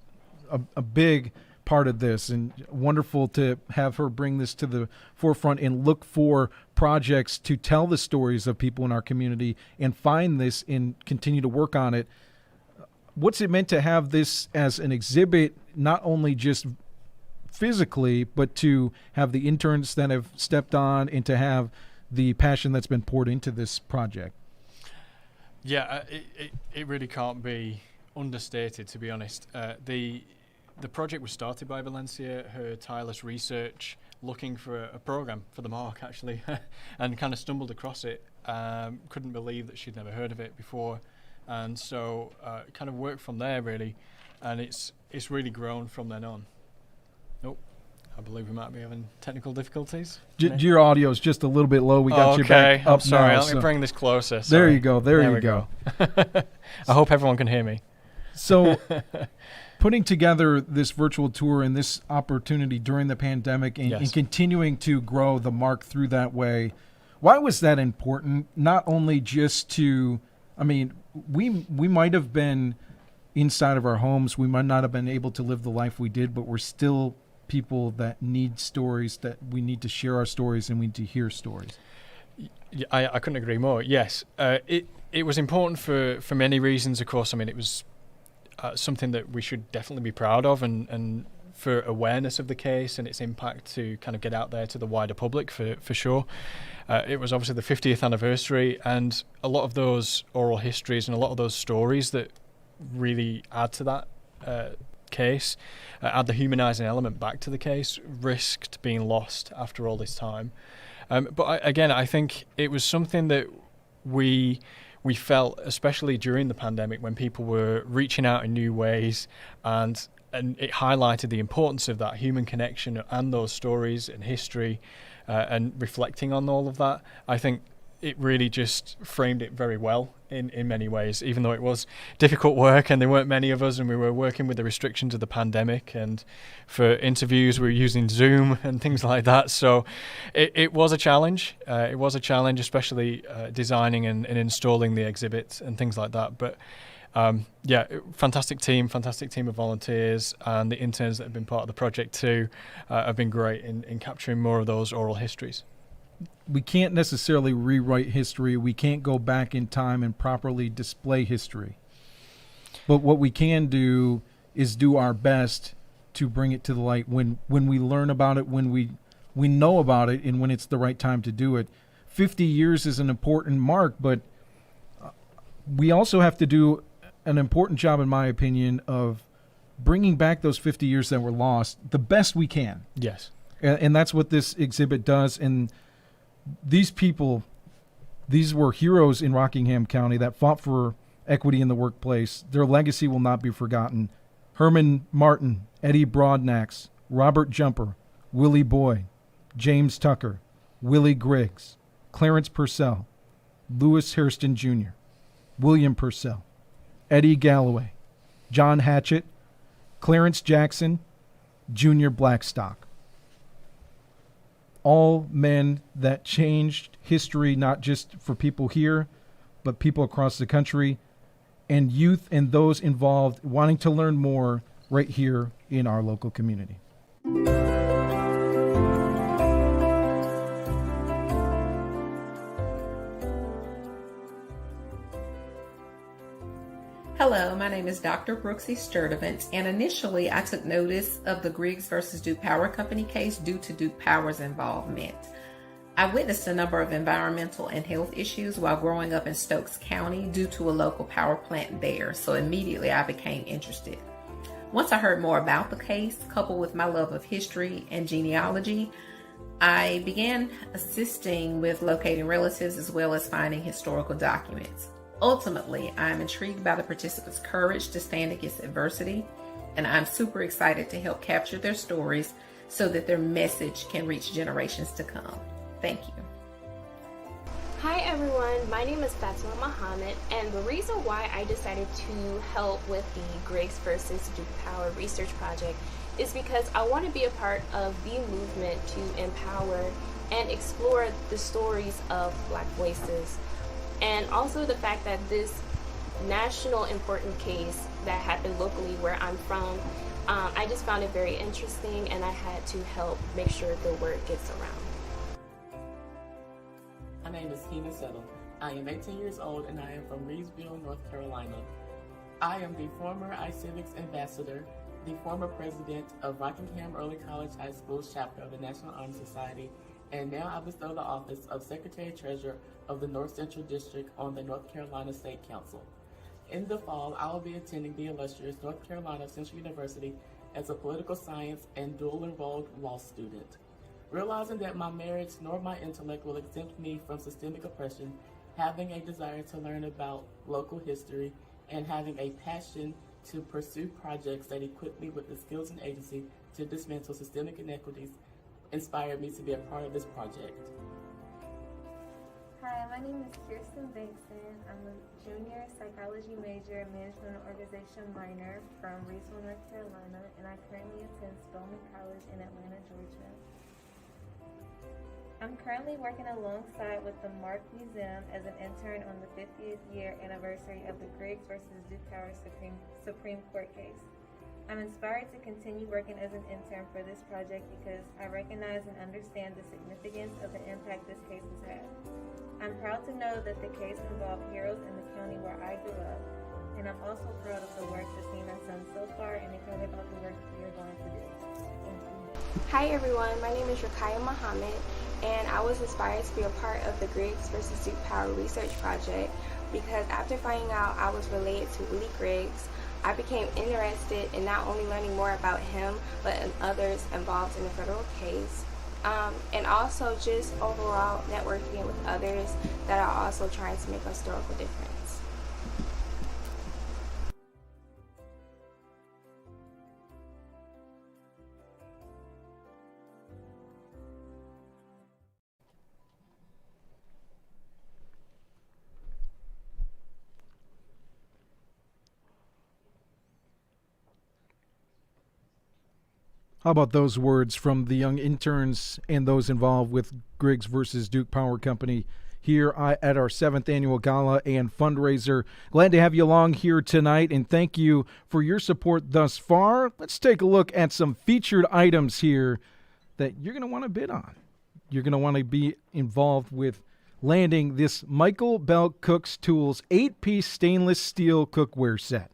a big part of this, and wonderful to have her bring this to the forefront and look for projects to tell the stories of people in our community and find this and continue to work on it. What's it meant to have this as an exhibit, not only just physically, but to have the interns that have stepped on and to have the passion that's been poured into this project? Yeah, it really can't be understated, to be honest. The project was started by Valencia, her tireless research, looking for a program for the MARC, actually, and kind of stumbled across it. Couldn't believe that she'd never heard of it before. And so kind of worked from there, really. And it's really grown from then on. Oh, I believe we might be having technical difficulties. Your audio is just a little bit low. We got you back up. I'm sorry. Now, Let me bring this closer. Sorry. There you go. There you go. I hope everyone can hear me. So putting together this virtual tour and this opportunity during the pandemic and continuing to grow the MARC through that way, why was that important? Not only just to, we might have been inside of our homes. We might not have been able to live the life we did, but we're still people that need stories, that we need to share our stories and we need to hear stories. I couldn't agree more. Yes. It was important for many reasons, of course. It was something that we should definitely be proud of, and for awareness of the case and its impact to kind of get out there to the wider public for sure. It was obviously the 50th anniversary, and a lot of those oral histories and a lot of those stories that really add to that case, add the humanizing element back to the case, risked being lost after all this time. But I think it was something that we felt, especially during the pandemic, when people were reaching out in new ways, and it highlighted the importance of that human connection and those stories and history, and reflecting on all of that. I think it really just framed it very well in many ways, even though it was difficult work and there weren't many of us and we were working with the restrictions of the pandemic, and for interviews we were using Zoom and things like that. So it was a challenge. It was a challenge, especially designing and installing the exhibits and things like that. But fantastic team of volunteers, and the interns that have been part of the project too have been great in capturing more of those oral histories. We can't necessarily rewrite history. We can't go back in time and properly display history. But what we can do is do our best to bring it to the light when we learn about it, when we know about it, and when it's the right time to do it. 50 years is an important mark, but we also have to do an important job, in my opinion, of bringing back those 50 years that were lost the best we can. Yes. And that's what this exhibit does. And these people, these were heroes in Rockingham County that fought for equity in the workplace. Their legacy will not be forgotten. Herman Martin, Eddie Broadnax, Robert Jumper, Willie Boyd, James Tucker, Willie Griggs, Clarence Purcell, Lewis Hairston Jr., William Purcell, Eddie Galloway, John Hatchett, Clarence Jackson, Junior Blackstock. All men that changed history, not just for people here, but people across the country, and youth and those involved wanting to learn more right here in our local community. Hello, my name is Dr. Brooksy Sturdivant, and initially I took notice of the Griggs versus Duke Power Company case due to Duke Power's involvement. I witnessed a number of environmental and health issues while growing up in Stokes County due to a local power plant there, so immediately I became interested. Once I heard more about the case, coupled with my love of history and genealogy, I began assisting with locating relatives as well as finding historical documents. Ultimately, I am intrigued by the participants' courage to stand against adversity, and I'm super excited to help capture their stories so that their message can reach generations to come. Thank you. Hi everyone, my name is Fatima Muhammad, and the reason why I decided to help with the Griggs versus Duke Power research project is because I want to be a part of the movement to empower and explore the stories of Black voices, and also the fact that this national important case that happened locally where I'm from, I just found it very interesting, and I had to help make sure the word gets around. My name is Tina Settle. I am 18 years old and I am from Reedsville, North Carolina. I am the former iCivics ambassador, the former president of Rockingham Early College High School's chapter of the National Honor Society, and now I bestow the office of Secretary-Treasurer of the North Central District on the North Carolina State Council. In the fall, I will be attending the illustrious North Carolina Central University as a political science and dual-enrolled law student. Realizing that my marriage nor my intellect will exempt me from systemic oppression, having a desire to learn about local history, and having a passion to pursue projects that equip me with the skills and agency to dismantle systemic inequities inspired me to be a part of this project. Hi, my name is Kirsten Bankson. I'm a junior psychology major and management and organization minor from Reedsville, North Carolina, and I currently attend Spelman College in Atlanta, Georgia. I'm currently working alongside with the MARC Museum as an intern on the 50th year anniversary of the Griggs versus Duke Power Supreme Court case. I'm inspired to continue working as an intern for this project because I recognize and understand the significance of the impact this case has had. I'm proud to know that the case involved heroes in the county where I grew up, and I'm also proud of the work the team has done so far and excited about the work we are going to do. Thank you. Hi everyone, my name is Rakaya Muhammad, and I was inspired to be a part of the Griggs versus Duke Power research project because after finding out I was related to Willie Griggs, I became interested in not only learning more about him, but in others involved in the federal case, and also just overall networking with others that are also trying to make a historical difference. How about those words from the young interns and those involved with Griggs versus Duke Power Company here at our 7th annual gala and fundraiser. Glad to have you along here tonight, and thank you for your support thus far. Let's take a look at some featured items here that you're going to want to bid on. You're going to want to be involved with landing this Michael Bell Cooks Tools 8-piece stainless steel cookware set.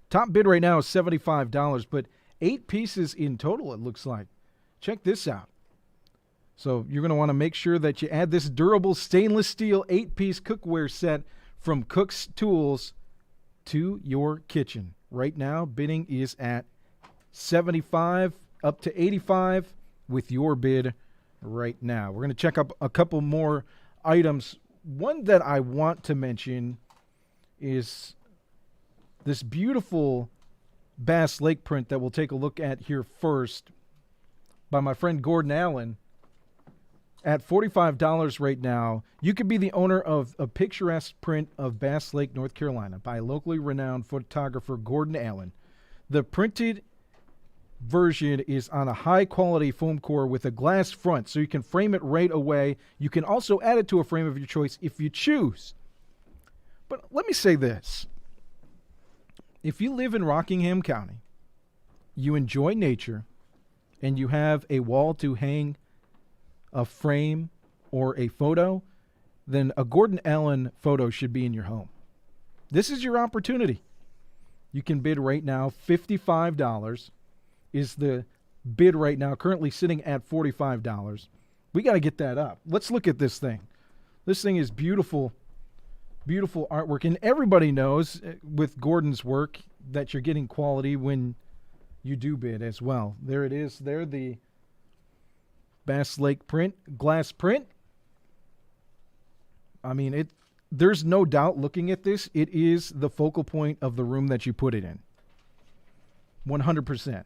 Top bid right now is $75, but 8 pieces in total, it looks like. Check this out. So you're going to want to make sure that you add this durable stainless steel 8-piece cookware set from Cook's Tools to your kitchen. Right now, bidding is at $75 up to $85 with your bid right now. We're going to check up a couple more items. One that I want to mention is this beautiful Bass Lake print that we'll take a look at here first by my friend Gordon Allen at $45 right now. You could be the owner of a picturesque print of Bass Lake, North Carolina by locally renowned photographer Gordon Allen. The printed version is on a high-quality foam core with a glass front, so you can frame it right away. You can also add it to a frame of your choice if you choose. But let me say this. If you live in Rockingham County, you enjoy nature, and you have a wall to hang a frame or a photo, then a Gordon Allen photo should be in your home. This is your opportunity. You can bid right now. $55 is the bid right now, currently sitting at $45. We got to get that up. Let's look at this thing. This thing is beautiful, beautiful artwork. And everybody knows with Gordon's work that you're getting quality when you do bid as well. There it is. There, the Bass Lake print, glass print. I mean, there's no doubt looking at this, it is the focal point of the room that you put it in. 100%.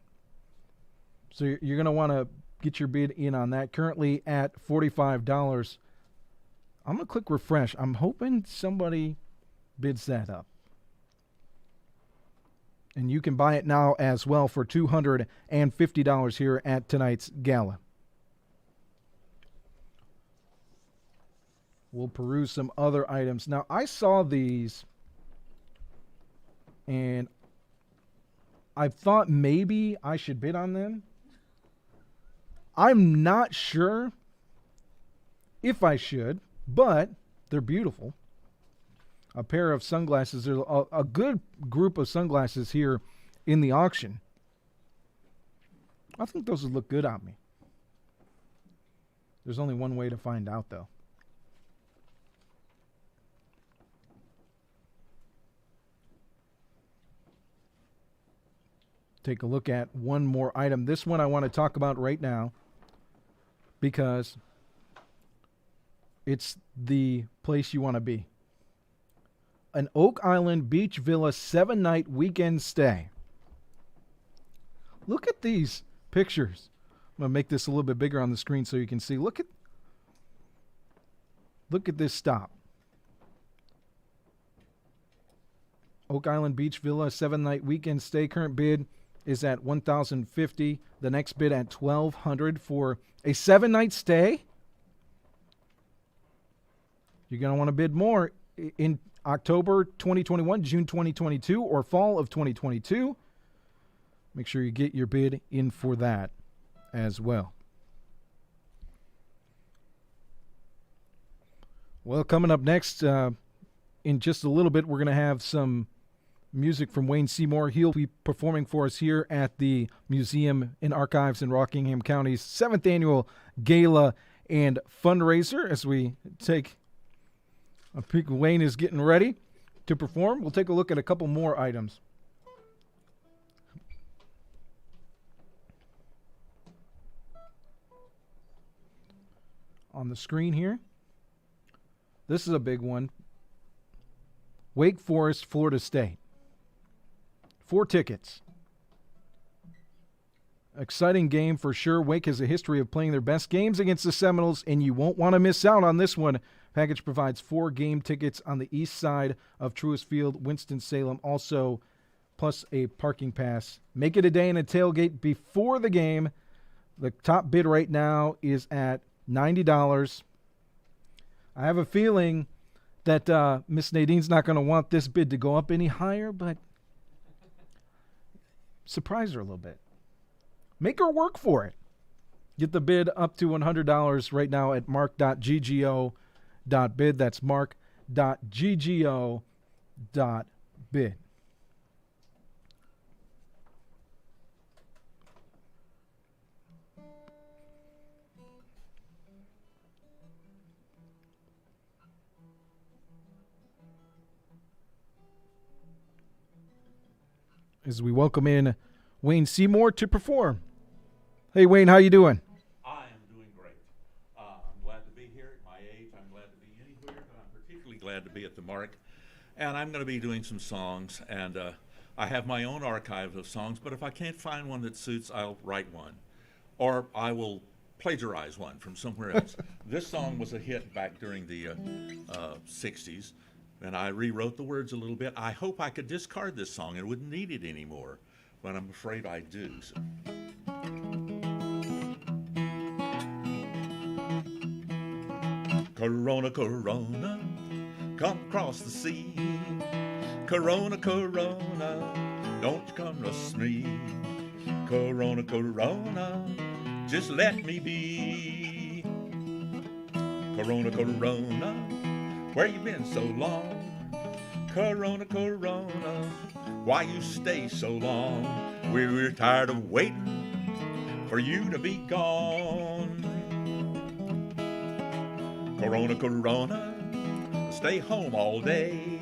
So you're going to want to get your bid in on that. Currently at $45. I'm going to click refresh. I'm hoping somebody bids that up. And you can buy it now as well for $250 here at tonight's gala. We'll peruse some other items. Now, I saw these, and I thought maybe I should bid on them. I'm not sure if I should, but they're beautiful. A pair of sunglasses. There's a good group of sunglasses here in the auction. I think those would look good on me. There's only one way to find out, though. Take a look at one more item. This one I want to talk about right now because it's the place you want to be. An Oak Island Beach Villa 7-night weekend stay. Look at these pictures. I'm going to make this a little bit bigger on the screen so you can see. Look at this stop. Oak Island Beach Villa 7-night weekend stay. Current bid is at $1,050. The next bid at $1,200 for a 7-night stay. You're going to want to bid more in October 2021, June 2022, or fall of 2022. Make sure you get your bid in for that as well. Well, coming up next, in just a little bit, we're going to have some music from Wayne Seymour. He'll be performing for us here at the Museum and Archives in Rockingham County's 7th Annual Gala and Fundraiser. As we take a peek, Wayne is getting ready to perform. We'll take a look at a couple more items. On the screen here. This is a big one. Wake Forest, Florida State. 4 tickets. Exciting game for sure. Wake has a history of playing their best games against the Seminoles, and you won't want to miss out on this one. Package provides 4 game tickets on the east side of Truist Field, Winston-Salem, also plus a parking pass. Make it a day and a tailgate before the game. The top bid right now is at $90. I have a feeling that Miss Nadine's not going to want this bid to go up any higher, but surprise her a little bit. Make her work for it. Get the bid up to $100 right now at mark.ggo.bid. That's mark.ggo.bid. As we welcome in Wayne Seymour to perform. Hey, Wayne, how you doing? I am doing great. I'm glad to be here at my age. I'm glad to be anywhere, but I'm particularly glad to be at the MARC. And I'm going to be doing some songs, and I have my own archive of songs, but if I can't find one that suits, I'll write one. Or I will plagiarize one from somewhere else. This song was a hit back during the 60s. And I rewrote the words a little bit. I hope I could discard this song and wouldn't need it anymore, but I'm afraid I do. So. Corona, Corona, come across the sea. Corona, Corona, don't you come rush me. Corona, Corona, just let me be. Corona, Corona, where you been so long? Corona, Corona, why you stay so long? We're tired of waiting for you to be gone. Corona, Corona, stay home all day.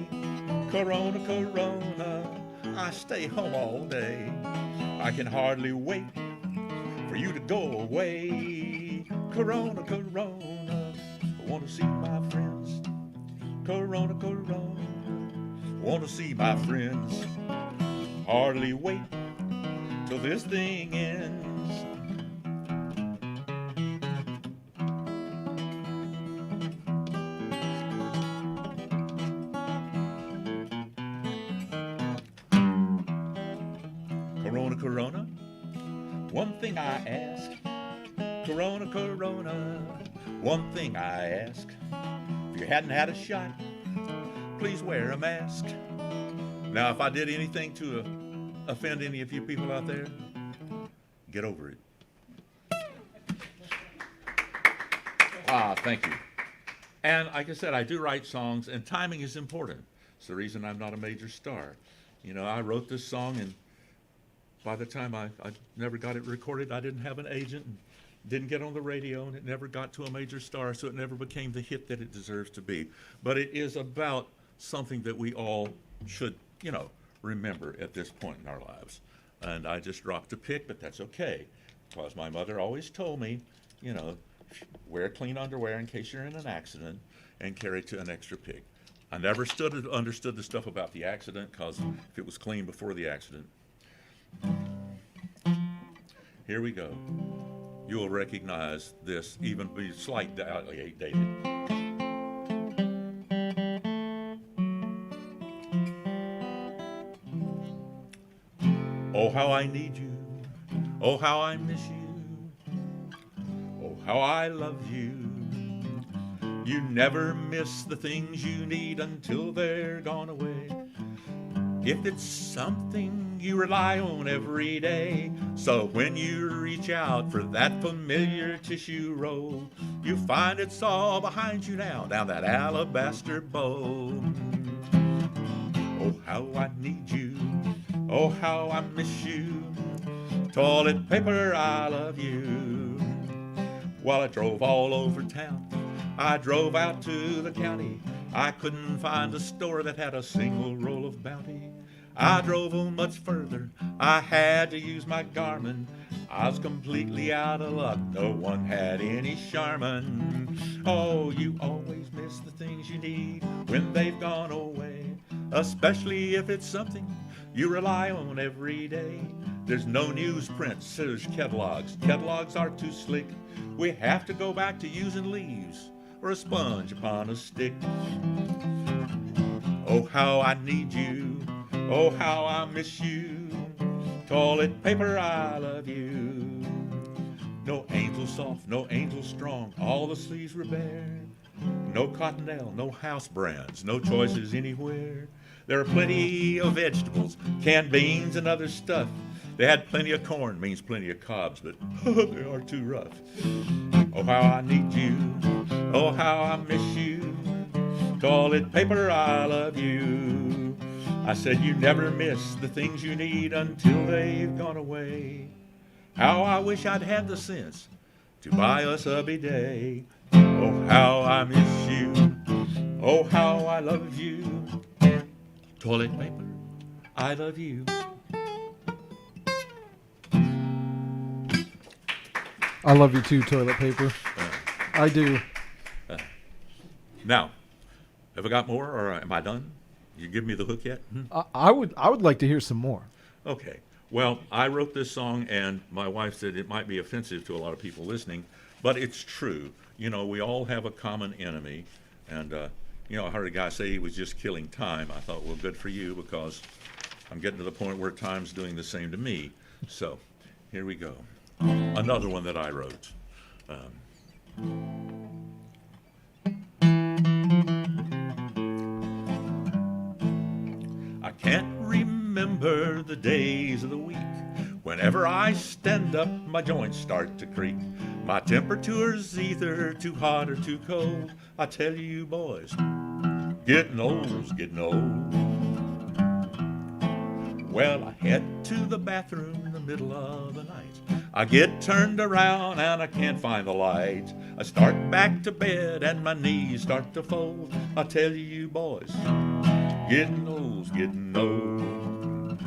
Corona, Corona, I stay home all day. I can hardly wait for you to go away. Corona, Corona, I want to see my friends. Corona, Corona, want to see my friends. Hardly wait till this thing ends. Corona, Corona, one thing I ask. Corona, Corona, one thing I ask. If you hadn't had a shot, please wear a mask. Now, if I did anything to offend any of you people out there, get over it. Thank you. And like I said, I do write songs, and timing is important. It's the reason I'm not a major star. You know, I wrote this song, and by the time I never got it recorded, I didn't have an agent, and didn't get on the radio, and it never got to a major star, so it never became the hit that it deserves to be. But it is about something that we all should, you know, remember at this point in our lives. And I just dropped a pick, but that's okay, because my mother always told me, you know, wear clean underwear in case you're in an accident, and carry to an extra pick. I never understood the stuff about the accident, because if it was clean before the accident. Here we go. You will recognize this, even be slightly dated. Oh, how I need you. Oh, how I miss you. Oh, how I love you. You never miss the things you need until they're gone away. If it's something you rely on every day, so when you reach out for that familiar tissue roll, you find it's all behind you now, down that alabaster bowl. Oh, how I need you. Oh, how I miss you. Toilet paper, I love you. While I drove all over town, I drove out to the county. I couldn't find a store that had a single roll of Bounty. I drove on much further. I had to use my Garmin. I was completely out of luck. No one had any Charmin. Oh, you always miss the things you need when they've gone away, especially if it's something you rely on every day. There's no newsprint, there's catalogs. Catalogs are too slick. We have to go back to using leaves or a sponge upon a stick. Oh, how I need you. Oh, how I miss you. Toilet paper, I love you. No angel soft, no angel strong, all the sleeves were bare. No Cottonelle, no house brands, no choices anywhere. There are plenty of vegetables, canned beans and other stuff. They had plenty of corn, means plenty of cobs, but they are too rough. Oh, how I need you. Oh, how I miss you. Toilet paper, I love you. I said you never miss the things you need until they've gone away. How I wish I'd had the sense to buy us a bidet. Oh, how I miss you. Oh, how I love you. Toilet paper, I love you. I love you too, toilet paper. I do. Now, have I got more, or am I done? You give me the hook yet? I would like to hear some more. Okay. Well, I wrote this song, and my wife said it might be offensive to a lot of people listening, but it's true. You know, we all have a common enemy, and you know, I heard a guy say he was just killing time. I thought, well, good for you, because I'm getting to the point where time's doing the same to me. So, here we go. Another one that I wrote. I can't remember the days of the week. Whenever I stand up, my joints start to creak. My temperature's either too hot or too cold. I tell you boys, getting old's getting old. Well, I head to the bathroom in the middle of the night. I get turned around and I can't find the light. I start back to bed and my knees start to fold. I tell you boys, getting old's getting old.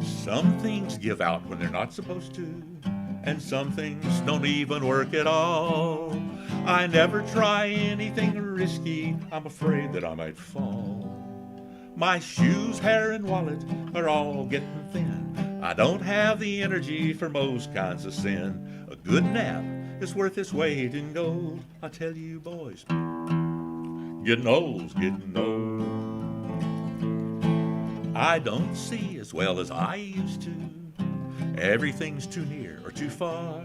Some things give out when they're not supposed to, and some things don't even work at all. I never try anything risky, I'm afraid that I might fall. My shoes, hair, and wallet are all getting thin. I don't have the energy for most kinds of sin. A good nap is worth its weight in gold. I tell you boys, getting old's getting old. I don't see as well as I used to. Everything's too near or too far.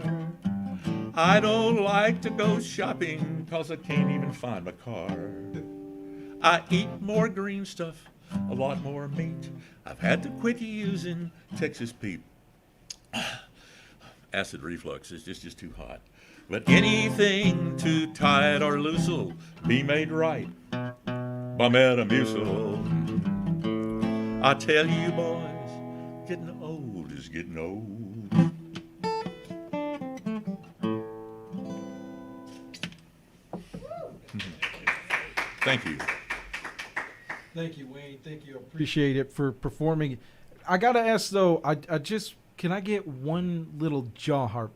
I don't like to go shopping 'cause I can't even find my car. I eat more green stuff, a lot more meat. I've had to quit using Texas Pete. Acid reflux is just too hot. But anything too tight or loose'll be made right by Metamucil. I tell you boys, getting old is getting old. Thank you. Thank you, Wayne. Thank you. Appreciate it for performing. I gotta ask though, can I get one little jaw harp?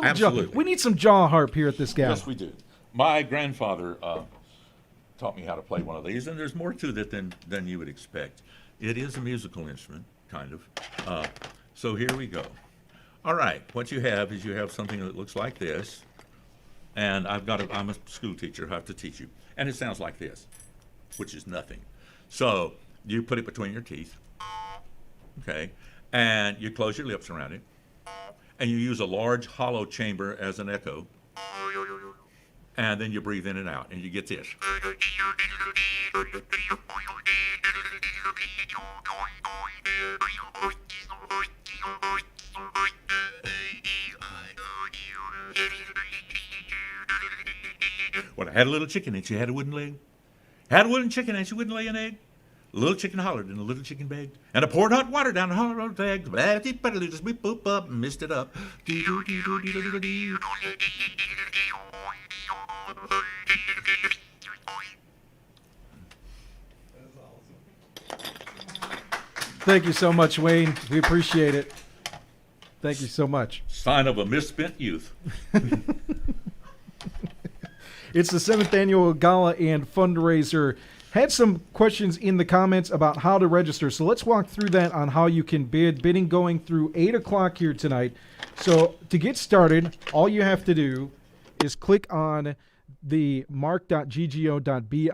Absolutely. We need some jaw harp here at this gala. Yes, we do. My grandfather taught me how to play one of these, and there's more to it than you would expect. It is a musical instrument, kind of. So here we go. All right, what you have is something that looks like this, and I'm a school teacher, I have to teach you, and it sounds like this, which is nothing. So you put it between your teeth, okay, and you close your lips around it, and you use a large hollow chamber as an echo, and then you breathe in and out, and you get this. When I had a little chicken and she had a wooden leg, had a wooden chicken and she wouldn't lay an egg. A little chicken hollered and a little chicken begged, and I poured hot water down the hollow bag. Just we boop up and missed it up. Thank you so much, Wayne. We appreciate it. Thank you so much. Sign of a misspent youth. It's the 7th Annual Gala and Fundraiser. Had some questions in the comments about how to register, so let's walk through that on how you can bid. Bidding going through 8 o'clock here tonight. So to get started, all you have to do is click on the marc.ggo.bid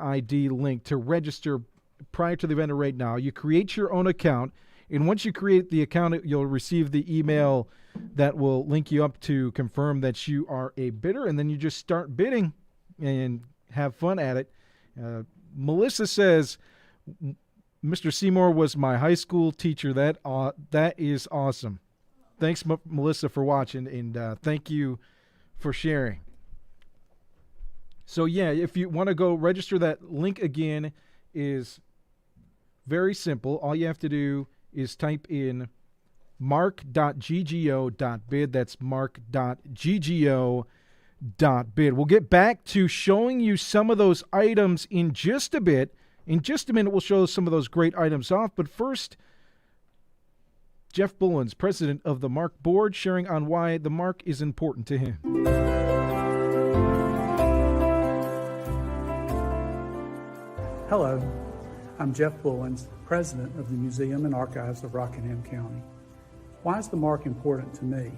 link to register prior to the event right now. You create your own account, and once you create the account, you'll receive the email that will link you up to confirm that you are a bidder, and then you just start bidding and have fun at it. Melissa says, Mr. Seymour was my high school teacher. That is awesome. Thanks, Melissa, for watching, and thank you for sharing. So, yeah, if you want to go register, that link again is very simple. All you have to do is type in marc.ggo.bid. That's marc.ggo.bid. We'll get back to showing you some of those items in just a bit. In just a minute, we'll show some of those great items off. But first, Jeff Bullens, president of the MARC board, sharing on why the MARC is important to him. Hello, I'm Jeff Bullens, president of the Museum and Archives of Rockingham County. Why is the MARC important to me?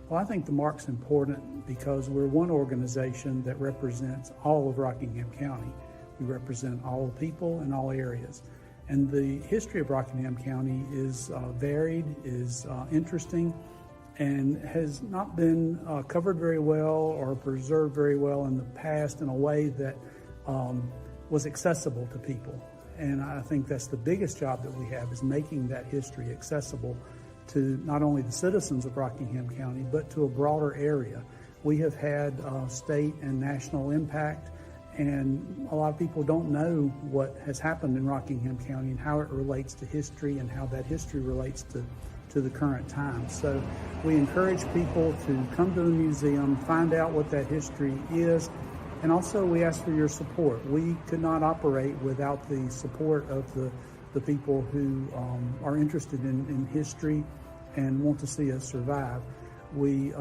Well, I think the MARC's important because we're one organization that represents all of Rockingham County. We represent all people in all areas. And the history of Rockingham County is varied, is interesting, and has not been covered very well or preserved very well in the past in a way that was accessible to people. And I think that's the biggest job that we have, is making that history accessible to not only the citizens of Rockingham County, but to a broader area. We have had state and national impact, And a lot of people don't know what has happened in Rockingham County and how it relates to history and how that history relates to the current time. So we encourage people to come to the museum, find out what that history is, and also we ask for your support. We could not operate without the support of the people who are interested in history and want to see us survive. We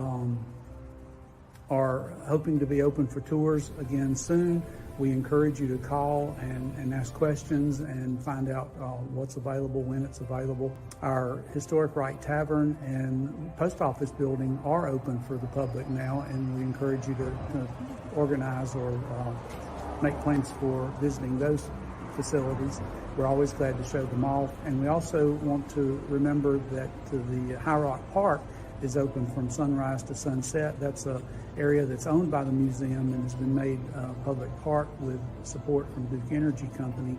are hoping to be open for tours again soon. We encourage you to call and ask questions and find out what's available, when it's available. Our Historic Right Tavern and Post Office building are open for the public now, and we encourage you to organize or make plans for visiting those facilities. We're always glad to show them off. And we also want to remember that the High Rock Park is open from sunrise to sunset. That's an area that's owned by the museum and has been made public park with support from Duke Energy Company.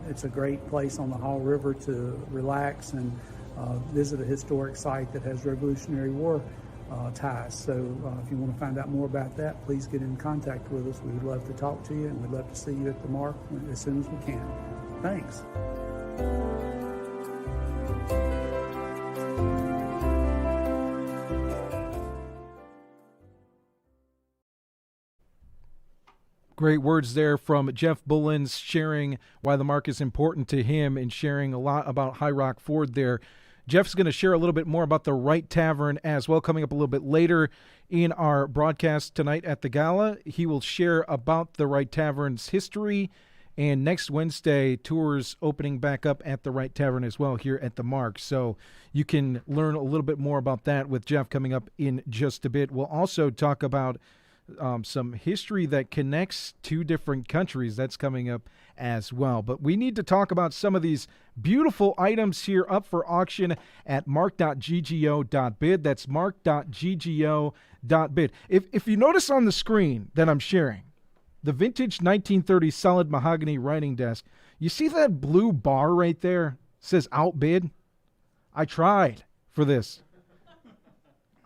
It's a great place on the Hall River to relax and visit a historic site that has Revolutionary War ties. So if you want to find out more about that, please get in contact with us. We would love to talk to you, and we'd love to see you at the MARC as soon as we can. Thanks. Great words there from Jeff Bullins, sharing why the MARC is important to him and sharing a lot about High Rock Ford there. Jeff's going to share a little bit more about the Right Tavern as well, coming up a little bit later in our broadcast tonight at the Gala. He will share about the Right Tavern's history, and next Wednesday, tours opening back up at the Right Tavern as well here at the MARC. So you can learn a little bit more about that with Jeff coming up in just a bit. We'll also talk about some history that connects two different countries. That's coming up as well. But we need to talk about some of these beautiful items here up for auction at marc.ggo.bid. That's marc.ggo.bid. If you notice on the screen that I'm sharing, the vintage 1930 solid mahogany writing desk, you see that blue bar right there? It says outbid. I tried for this.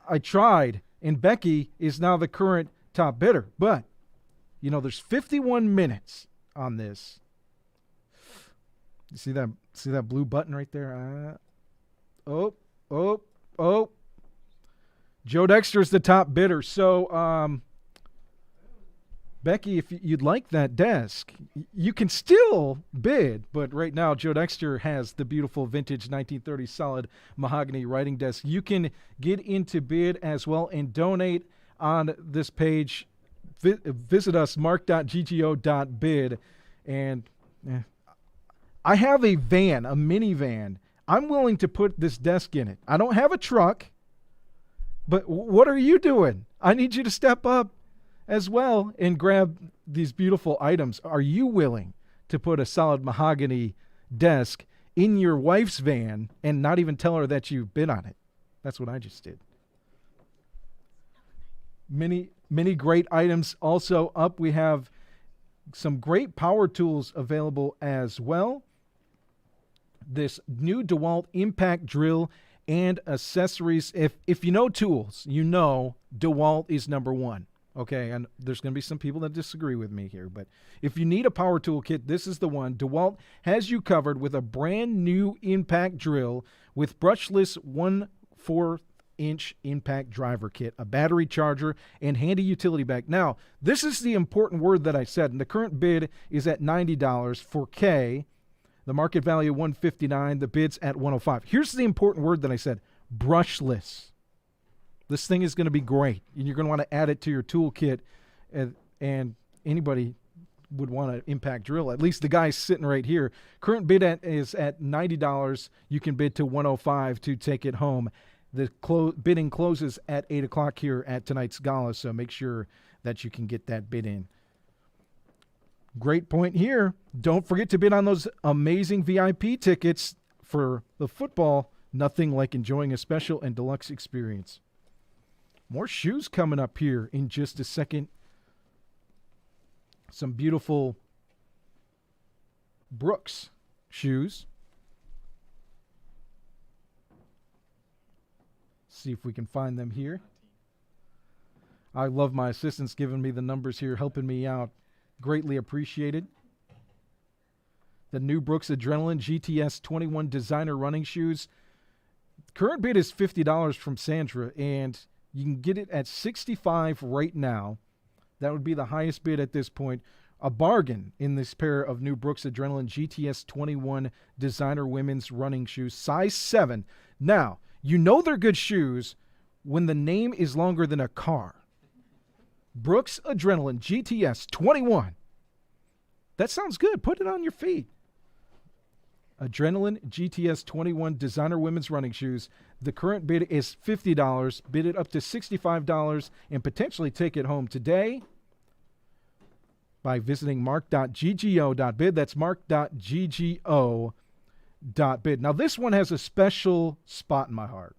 I tried, and Becky is now the current top bidder. But, you know, there's 51 minutes on this. You see that blue button right there? Oh. Joe Dexter's the top bidder. So, Becky, if you'd like that desk, you can still bid, but right now Joe Dexter has the beautiful vintage 1930 solid mahogany writing desk. You can get into bid as well and donate on this page. Visit us, marc.ggo.bid, and I have a van, a minivan. I'm willing to put this desk in it. I don't have a truck, but what are you doing? I need you to step up as well and grab these beautiful items. Are you willing to put a solid mahogany desk in your wife's van and not even tell her that you've been on it? That's what I just did. Many great items also up. We have some great power tools available as well. This new DeWalt impact drill and accessories. If you know tools, you know DeWalt is number one. Okay, and there's going to be some people that disagree with me here, but if you need a power tool kit, this is the one. DeWalt has you covered with a brand new impact drill with brushless 1/4-inch impact driver kit, a battery charger, and handy utility bag. Now, this is the important word that I said, and the current bid is at $90 for K. The market value $159, the bid's at $105. Here's the important word that I said, brushless. This thing is going to be great, and you're going to want to add it to your toolkit, and anybody would want an impact drill. At least the guy's sitting right here. Current bid is at $90. You can bid to $105 to take it home. The bidding closes at 8 o'clock here at tonight's gala, so make sure that you can get that bid in. Great point here. Don't forget to bid on those amazing VIP tickets for the football. Nothing like enjoying a special and deluxe experience. More shoes coming up here in just a second. Some beautiful Brooks shoes. See if we can find them here. I love my assistants giving me the numbers here, helping me out. Greatly appreciated. The new Brooks Adrenaline GTS 21 designer running shoes. Current bid is $50 from Sandra, and you can get it at $65 right now. That would be the highest bid at this point. A bargain in this pair of new Brooks Adrenaline GTS 21 designer women's running shoes, size 7. Now, you know they're good shoes when the name is longer than a car. Brooks Adrenaline GTS 21. That sounds good. Put it on your feet. Adrenaline GTS 21 designer women's running shoes. The current bid is $50. Bid it up to $65 and potentially take it home today by visiting mark.ggo.bid. That's mark.ggo.bid. Now, this one has a special spot in my heart.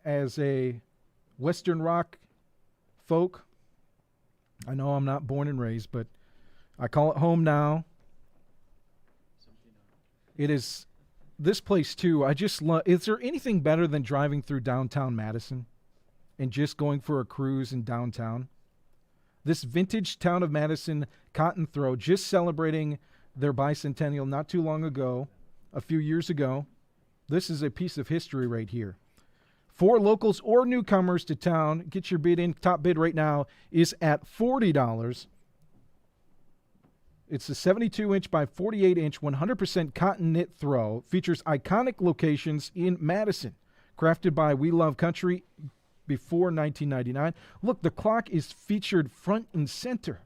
As a Western rock folk, I know I'm not born and raised, but I call it home now. It is this place, too. I just love. Is there anything better than driving through downtown Madison and just going for a cruise in downtown? This vintage town of Madison cotton throw, just celebrating their bicentennial not too long ago, a few years ago. This is a piece of history right here. For locals or newcomers to town, get your bid in. Top bid right now is at $40. It's a 72-inch by 48-inch 100% cotton knit throw. Features iconic locations in Madison. Crafted by We Love Country before 1999. Look, the clock is featured front and center.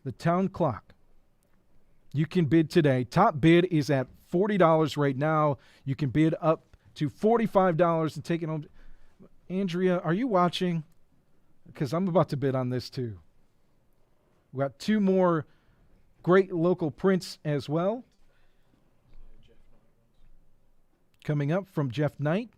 The town clock. You can bid today. Top bid is at $40 right now. You can bid up to $45 and take it home. Andrea, are you watching? Because I'm about to bid on this too. We got two more great local prints as well. Coming up from Jeff Knight.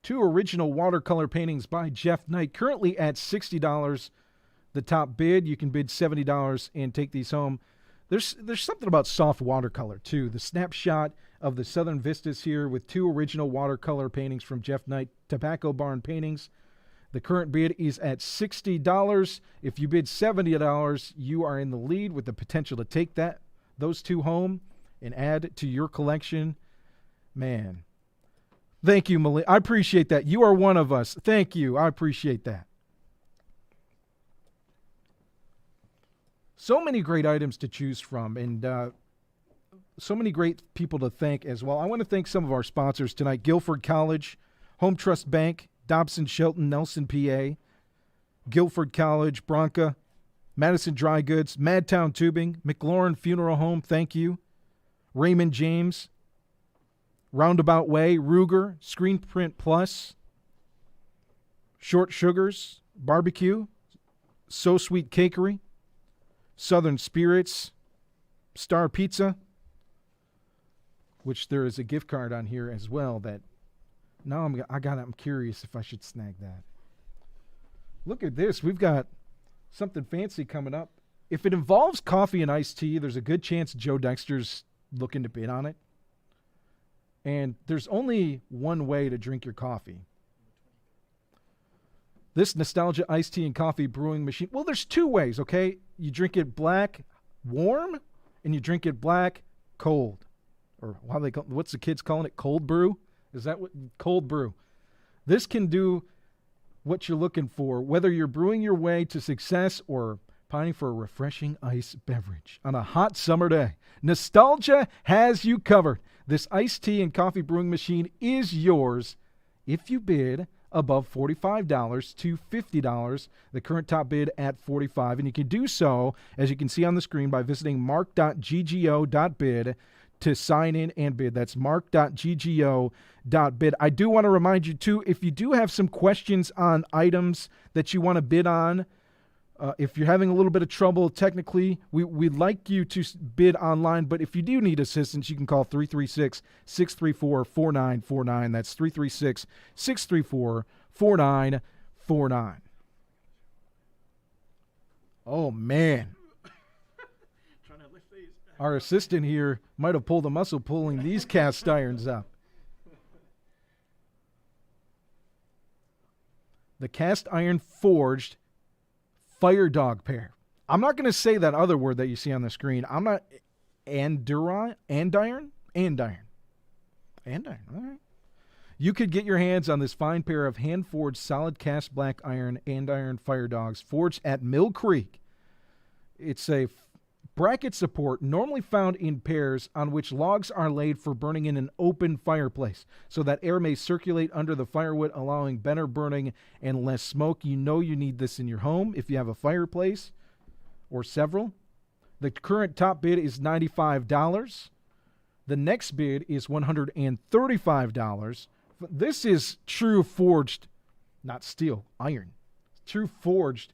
Two original watercolor paintings by Jeff Knight, currently at $60. The top bid, you can bid $70 and take these home. There's something about soft watercolor, too. The snapshot of the Southern Vistas here with two original watercolor paintings from Jeff Knight, Tobacco Barn Paintings. The current bid is at $60. If you bid $70, you are in the lead with the potential to take those two home and add to your collection. Man, thank you, Malik. I appreciate that. You are one of us. Thank you. I appreciate that. So many great items to choose from, and so many great people to thank as well. I want to thank some of our sponsors tonight. Guilford College, Home Trust Bank, Dobson, Shelton, Nelson, PA, Guilford College, Bronca, Madison Dry Goods, Madtown Tubing, McLaurin Funeral Home, thank you, Raymond James, Roundabout Way, Ruger, Screen Print Plus, Short Sugars, Barbecue, So Sweet Cakery, Southern Spirits, Star Pizza, which there is a gift card on here as well that now I'm curious if I should snag that. Look at this. We've got something fancy coming up. If it involves coffee and iced tea, there's a good chance Joe Dexter's looking to bid on it. And there's only one way to drink your coffee. This Nostalgia iced tea and coffee brewing machine. Well, there's two ways, okay? You drink it black, warm, and you drink it black, cold. Or what's the kids calling it? Cold brew? Is that what? Cold brew. This can do what you're looking for, whether you're brewing your way to success or pining for a refreshing ice beverage on a hot summer day. Nostalgia has you covered. This iced tea and coffee brewing machine is yours if you bid above $45 to $50. The current top bid at $45, and you can do so, as you can see on the screen, by visiting mark.ggo.bid to sign in and bid. That's mark.ggo.bid. I do want to remind you, too, if you do have some questions on items that you want to bid on, if you're having a little bit of trouble technically, we'd like you to bid online, but if you do need assistance, you can call 336-634-4949. That's 336-634-4949. Oh, man. Our assistant here might have pulled a muscle pulling these cast irons up. the cast iron forged fire dog pair. I'm not going to say that other word that you see on the screen. I'm not andiron. All right. You could get your hands on this fine pair of hand-forged solid cast black iron andiron fire dogs forged at Mill Creek. It's a bracket support normally found in pairs on which logs are laid for burning in an open fireplace so that air may circulate under the firewood, allowing better burning and less smoke. You know you need this in your home if you have a fireplace or several. The current top bid is $95. The next bid is $135. This is true forged, not steel, iron. True forged,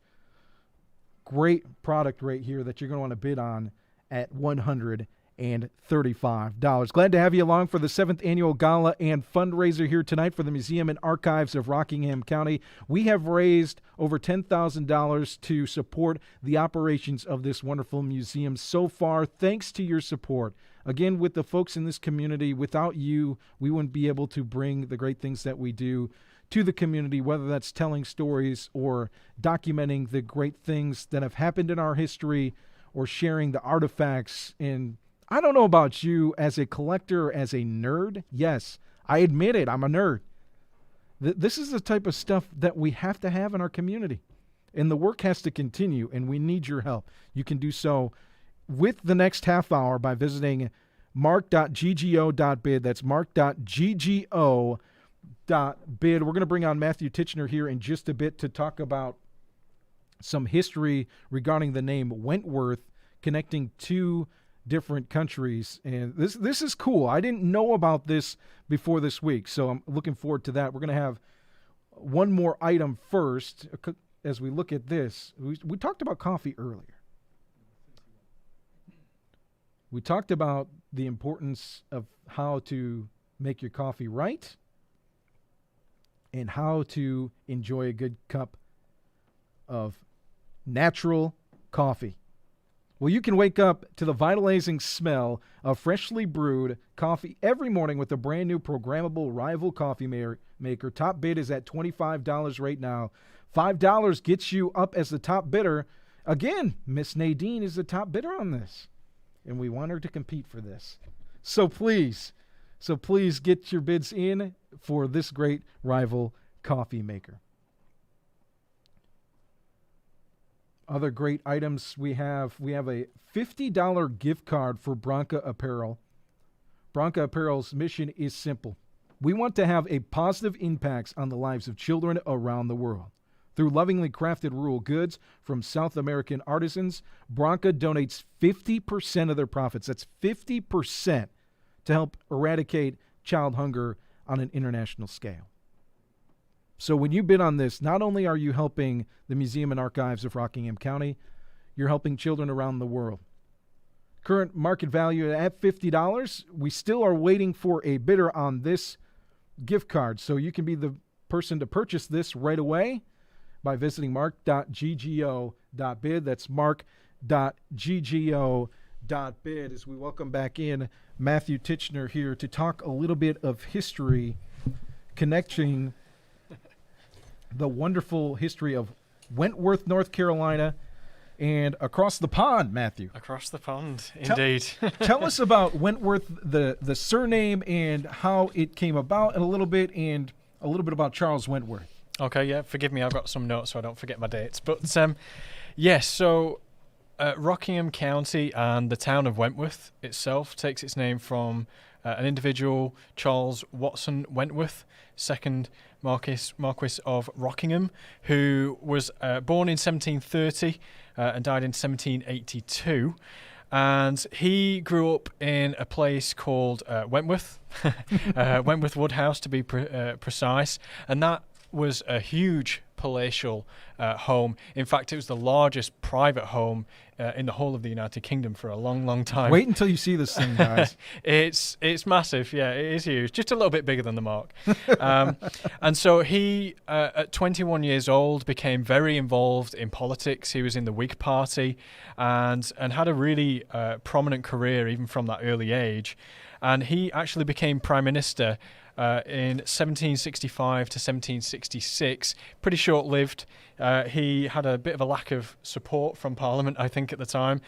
great product right here that you're going to want to bid on at $135. Glad to have you along for the 7th Annual Gala and Fundraiser here tonight for the Museum and Archives of Rockingham County. We have raised over $10,000 to support the operations of this wonderful museum so far, thanks to your support. Again, with the folks in this community, without you, we wouldn't be able to bring the great things that we do to the community, whether that's telling stories or documenting the great things that have happened in our history or sharing the artifacts. And I don't know about you as a collector, as a nerd. Yes, I admit it. I'm a nerd. This is the type of stuff that we have to have in our community. And the work has to continue, and we need your help. You can do so with the next half hour by visiting marc.ggo.bid. That's marc.ggo.bid. We're going to bring on Matthew Titchener here in just a bit to talk about some history regarding the name Wentworth, connecting two different countries. And this is cool. I didn't know about this before this week, so I'm looking forward to that. We're going to have one more item first as we look at this. We talked about coffee earlier. We talked about the importance of how to make your coffee right and how to enjoy a good cup of natural coffee. Well, you can wake up to the vitalizing smell of freshly brewed coffee every morning with a brand new programmable Rival coffee maker. Top bid is at $25 right now. $5 gets you up as the top bidder. Again, Miss Nadine is the top bidder on this, and we want her to compete for this. So please get your bids in for this great Rival coffee maker. Other great items we have a $50 gift card for Bronca Apparel. Bronca Apparel's mission is simple. We want to have a positive impact on the lives of children around the world. Through lovingly crafted rural goods from South American artisans, Bronca donates 50% of their profits. That's 50% to help eradicate child hunger on an international scale. So when you bid on this, not only are you helping the Museum and Archives of Rockingham County, you're helping children around the world. Current market value at $50. We still are waiting for a bidder on this gift card. So you can be the person to purchase this right away by visiting marc.ggo.bid. That's marc.ggo.bid. As we welcome back in Matthew Titchener here to talk a little bit of history, connecting the wonderful history of Wentworth, North Carolina, and across the pond, Matthew. Across the pond, indeed. Tell us about Wentworth, the surname, and how it came about, and a little bit about Charles Wentworth. Okay, yeah, forgive me, I've got some notes so I don't forget my dates. But yes, so Rockingham County and the town of Wentworth itself takes its name from an individual, Charles Watson Wentworth, second Marquis of Rockingham, who was born in 1730 and died in 1782. And he grew up in a place called Wentworth, Wentworth Woodhouse to be precise, and that was a huge palatial home. In fact, it was the largest private home in the whole of the United Kingdom for a long, long time. Wait until you see this thing, guys. It's massive. Yeah, it is huge. Just a little bit bigger than the Mark. And so he, at 21 years old, became very involved in politics. He was in the Whig Party and had a really prominent career even from that early age. And he actually became Prime Minister in 1765 to 1766. Pretty short-lived. He had a bit of a lack of support from Parliament, I think, at the time.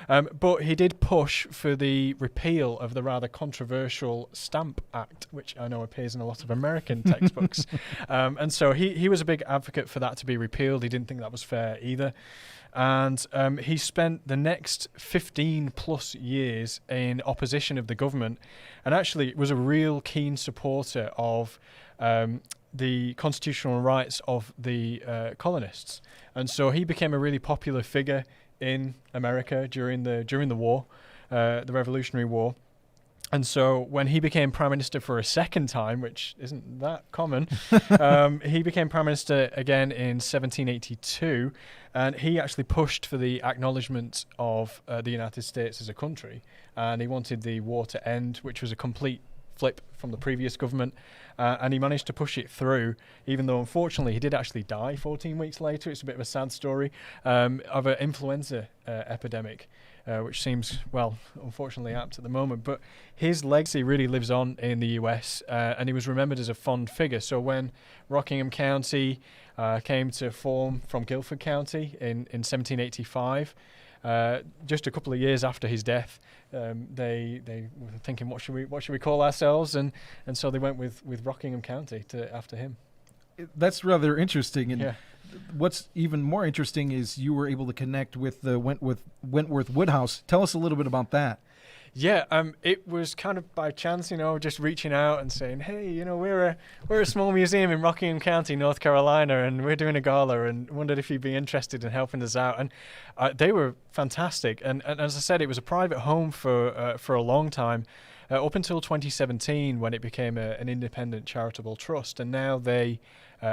But he did push for the repeal of the rather controversial Stamp Act, which I know appears in a lot of American textbooks. And so he was a big advocate for that to be repealed. He didn't think that was fair either. And he spent the next 15 plus years in opposition of the government, and actually was a real keen supporter of the constitutional rights of the colonists. And so he became a really popular figure in America during the war, the Revolutionary War. And so when he became Prime Minister for a second time, which isn't that common, he became Prime Minister again in 1782, and he actually pushed for the acknowledgement of the United States as a country, and he wanted the war to end, which was a complete flip from the previous government, and he managed to push it through, even though unfortunately he did actually die 14 weeks later. It's a bit of a sad story, of an influenza epidemic, which seems, well, unfortunately apt at the moment. But his legacy really lives on in the US, and he was remembered as a fond figure. So when Rockingham County came to form from Guilford County in 1785, just a couple of years after his death, they were thinking, what should we call ourselves, and so they went with Rockingham County after him. That's rather interesting, and yeah. What's even more interesting is you were able to connect with the Wentworth Woodhouse. Tell us a little bit about that. Yeah, it was kind of by chance, just reaching out and saying, hey, we're a small museum in Rockingham County, North Carolina, and we're doing a gala, and wondered if you'd be interested in helping us out. And they were fantastic. And as I said, it was a private home for a long time, up until 2017, when it became an independent charitable trust. And now they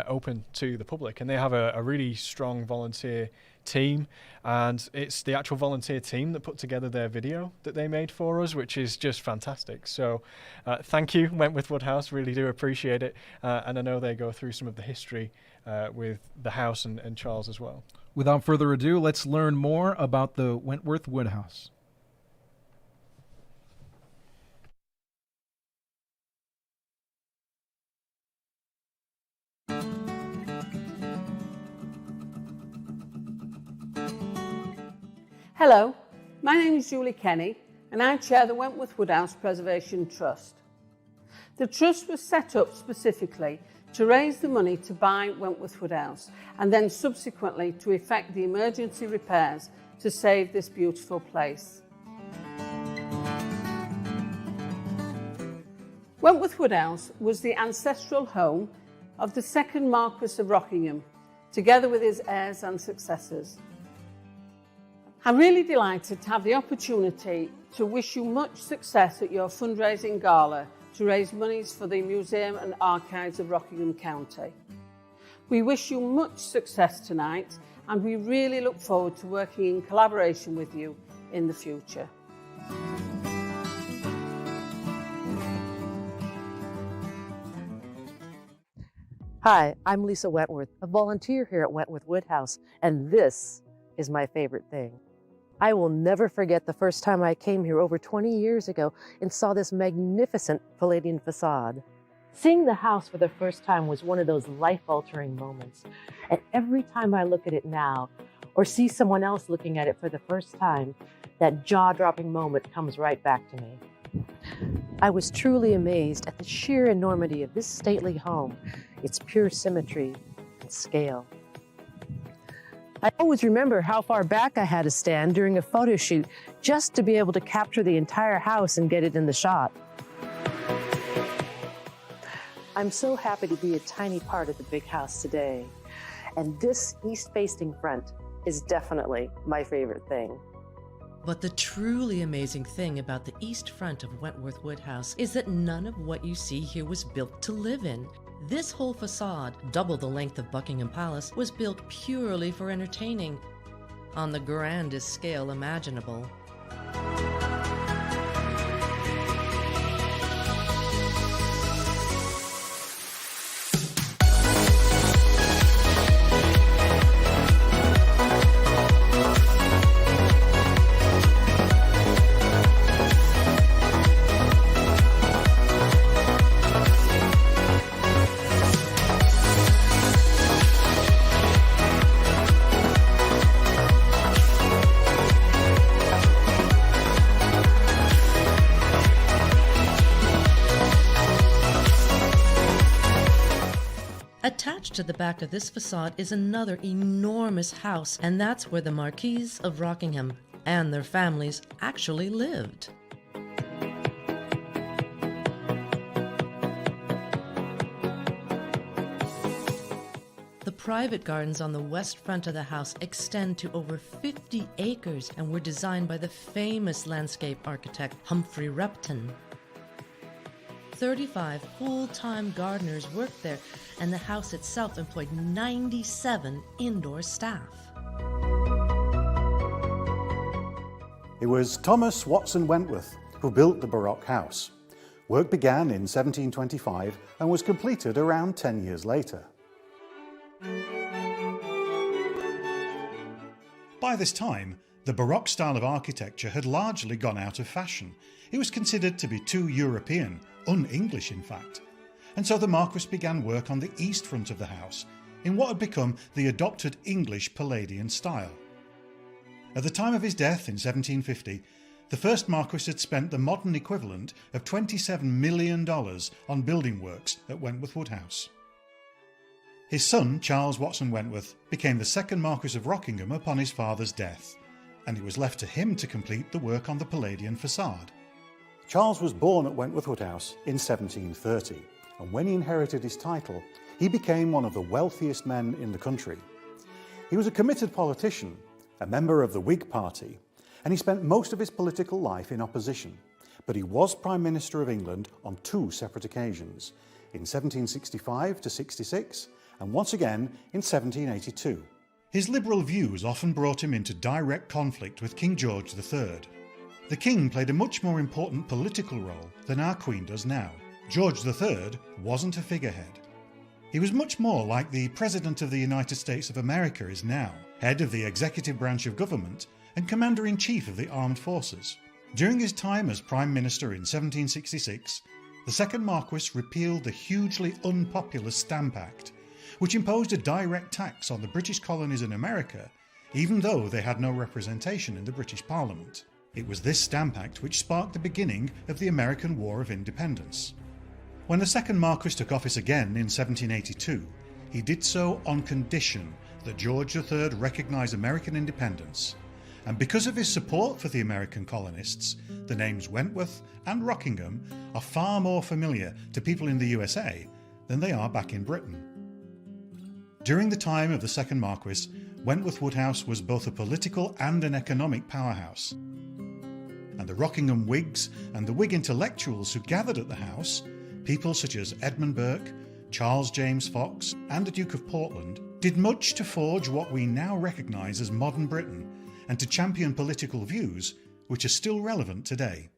open to the public, and they have a really strong volunteer team, and it's the actual volunteer team that put together their video that they made for us, which is just fantastic. So thank you, Wentworth Woodhouse, really do appreciate it, and I know they go through some of the history with the house and Charles as well. Without further ado, let's learn more about the Wentworth Woodhouse. Hello, my name is Julie Kenny, and I chair the Wentworth Woodhouse Preservation Trust. The trust was set up specifically to raise the money to buy Wentworth Woodhouse, and then subsequently to effect the emergency repairs to save this beautiful place. Wentworth Woodhouse was the ancestral home of the second Marquess of Rockingham, together with his heirs and successors. I'm really delighted to have the opportunity to wish you much success at your fundraising gala to raise monies for the Museum and Archives of Rockingham County. We wish you much success tonight, and we really look forward to working in collaboration with you in the future. Hi, I'm Lisa Wentworth, a volunteer here at Wentworth Woodhouse, and this is my favorite thing. I will never forget the first time I came here over 20 years ago and saw this magnificent Palladian facade. Seeing the house for the first time was one of those life-altering moments. And every time I look at it now, or see someone else looking at it for the first time, that jaw-dropping moment comes right back to me. I was truly amazed at the sheer enormity of this stately home, its pure symmetry and scale. I always remember how far back I had to stand during a photo shoot just to be able to capture the entire house and get it in the shot. I'm so happy to be a tiny part of the big house today. And this east-facing front is definitely my favorite thing. But the truly amazing thing about the east front of Wentworth Woodhouse is that none of what you see here was built to live in. This whole facade, double the length of Buckingham Palace, was built purely for entertaining, on the grandest scale imaginable. Attached to the back of this facade is another enormous house, and that's where the Marquis of Rockingham and their families actually lived. The private gardens on the west front of the house extend to over 50 acres and were designed by the famous landscape architect Humphrey Repton. 35 full-time gardeners worked there, and the house itself employed 97 indoor staff. It was Thomas Watson Wentworth who built the Baroque house. Work began in 1725 and was completed around 10 years later. By this time, the Baroque style of architecture had largely gone out of fashion. It was considered to be too European, un-English in fact, and so the Marquis began work on the east front of the house in what had become the adopted English Palladian style. At the time of his death in 1750, the first Marquis had spent the modern equivalent of $27 million on building works at Wentworth Woodhouse. His son, Charles Watson Wentworth, became the second Marquis of Rockingham upon his father's death, and it was left to him to complete the work on the Palladian facade. Charles was born at Wentworth Woodhouse in 1730, and when he inherited his title, he became one of the wealthiest men in the country. He was a committed politician, a member of the Whig Party, and he spent most of his political life in opposition, but he was Prime Minister of England on two separate occasions, in 1765 to 66, and once again in 1782. His liberal views often brought him into direct conflict with King George III. The King played a much more important political role than our Queen does now. George III wasn't a figurehead. He was much more like the President of the United States of America is now, head of the executive branch of government and Commander-in-Chief of the Armed Forces. During his time as Prime Minister in 1766, the second Marquis repealed the hugely unpopular Stamp Act, which imposed a direct tax on the British colonies in America, even though they had no representation in the British Parliament. It was this Stamp Act which sparked the beginning of the American War of Independence. When the second Marquis took office again in 1782, he did so on condition that George III recognise American independence, and because of his support for the American colonists, the names Wentworth and Rockingham are far more familiar to people in the USA than they are back in Britain. During the time of the second Marquis, Wentworth Woodhouse was both a political and an economic powerhouse, and the Rockingham Whigs and the Whig intellectuals who gathered at the house, people such as Edmund Burke, Charles James Fox and the Duke of Portland, did much to forge what we now recognise as modern Britain and to champion political views which are still relevant today.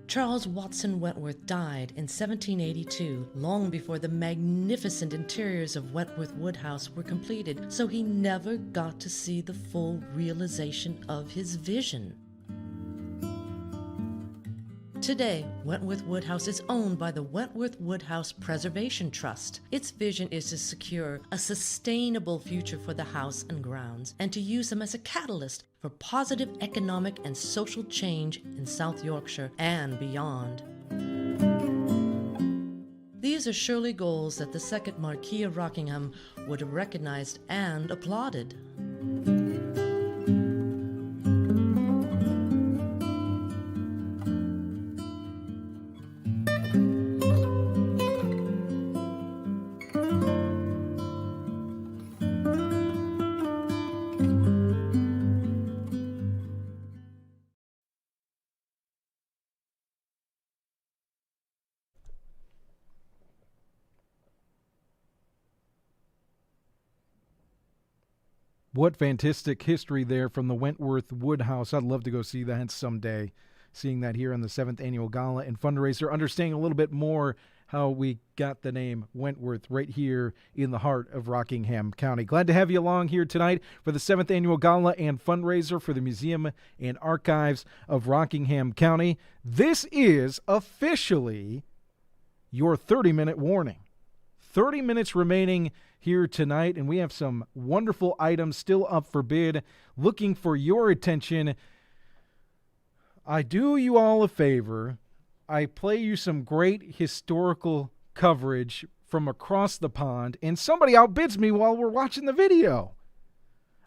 Charles Watson Wentworth died in 1782, long before the magnificent interiors of Wentworth Woodhouse were completed, so he never got to see the full realization of his vision. Today, Wentworth Woodhouse is owned by the Wentworth Woodhouse Preservation Trust. Its vision is to secure a sustainable future for the house and grounds, and to use them as a catalyst for positive economic and social change in South Yorkshire and beyond. These are surely goals that the second Marquis of Rockingham would have recognized and applauded. What fantastic history there from the Wentworth Woodhouse. I'd love to go see that someday. Seeing that here on the 7th Annual Gala and Fundraiser, understanding a little bit more how we got the name Wentworth right here in the heart of Rockingham County. Glad to have you along here tonight for the 7th Annual Gala and Fundraiser for the Museum and Archives of Rockingham County. This is officially your 30-minute warning. 30 minutes remaining here tonight, and we have some wonderful items still up for bid, looking for your attention. I do you all a favor. I play you some great historical coverage from across the pond, and somebody outbids me while we're watching the video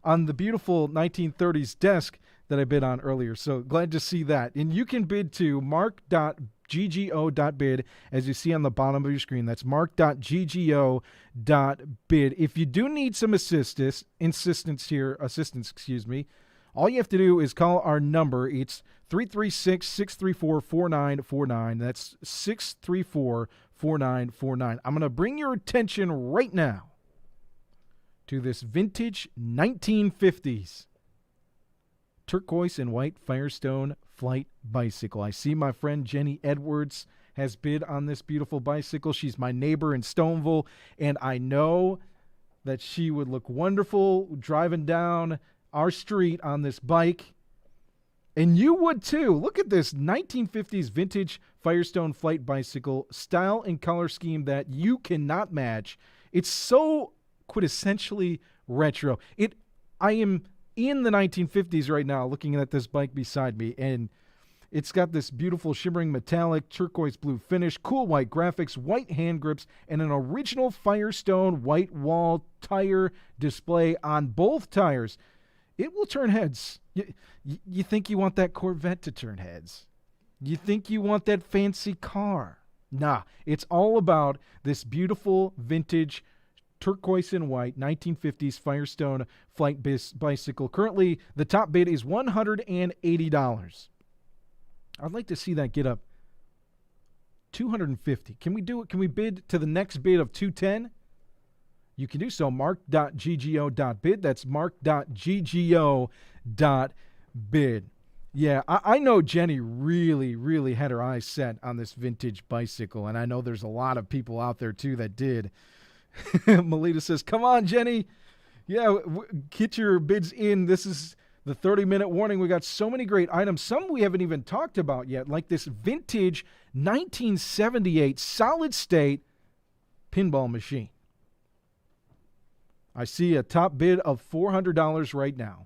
on the beautiful 1930s desk that I bid on earlier. So glad to see that. And you can bid to mark.ggo.bid, as you see on the bottom of your screen. That's mark.ggo.bid. If you do need some assistance, all you have to do is call our number. It's 336-634-4949. That's 634-4949. I'm going to bring your attention right now to this vintage 1950s turquoise and white Firestone flight bicycle. I see my friend Jenny Edwards has bid on this beautiful bicycle. She's my neighbor in Stoneville, and I know that she would look wonderful driving down our street on this bike. And you would too. Look at this 1950s vintage Firestone flight bicycle, style and color scheme that you cannot match. It's so quintessentially retro. I am in the 1950s right now looking at this bike beside me, and it's got this beautiful shimmering metallic turquoise blue finish, cool white graphics, white hand grips, and an original Firestone white wall tire display on both tires. It will turn heads. You think you want that Corvette to turn heads. You think you want that fancy car. Nah, it's all about this beautiful vintage turquoise and white 1950s Firestone flight bicycle. Currently, the top bid is $180. I'd like to see that get up $250. Can we do it? Can we bid to the next bid of $210? You can do so. Mark.ggo.bid. That's mark.ggo.bid. Yeah, I know Jenny really, really had her eyes set on this vintage bicycle, and I know there's a lot of people out there, too, that did. Melita says, come on, Jenny. Yeah, get your bids in. This is the 30-minute warning. We got so many great items. Some we haven't even talked about yet, like this vintage 1978 solid-state pinball machine. I see a top bid of $400 right now.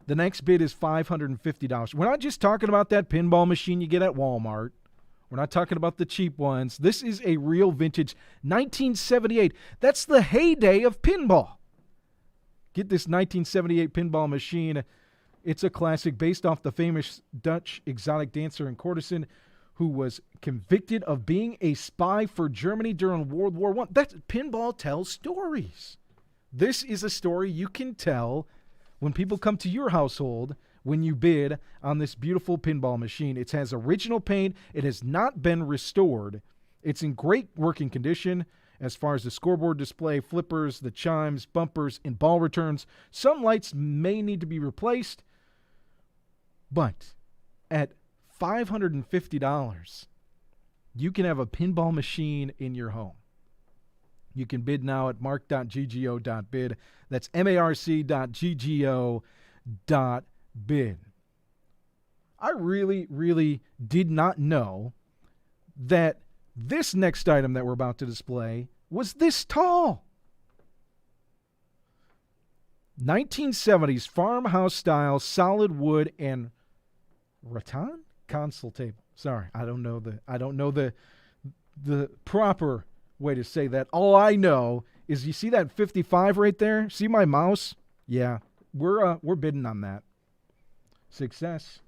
The next bid is $550. We're not just talking about that pinball machine you get at Walmart. We're not talking about the cheap ones. This is a real vintage 1978. That's the heyday of pinball. Get this 1978 pinball machine. It's a classic based off the famous Dutch exotic dancer and courtesan who was convicted of being a spy for Germany during World War I. That pinball tells stories. This is a story you can tell when people come to your household when you bid on this beautiful pinball machine. It has original paint. It has not been restored. It's in great working condition as far as the scoreboard display, flippers, the chimes, bumpers, and ball returns. Some lights may need to be replaced, but at $550, you can have a pinball machine in your home. You can bid now at mark.ggo.bid. That's marc.ggo.bid. I really, really did not know that this next item that we're about to display was this tall. 1970s farmhouse-style solid wood and rattan console table. Sorry, I don't know the proper way to say that. All I know is you see that 55 right there? See my mouse? Yeah, we're bidding on that. Success.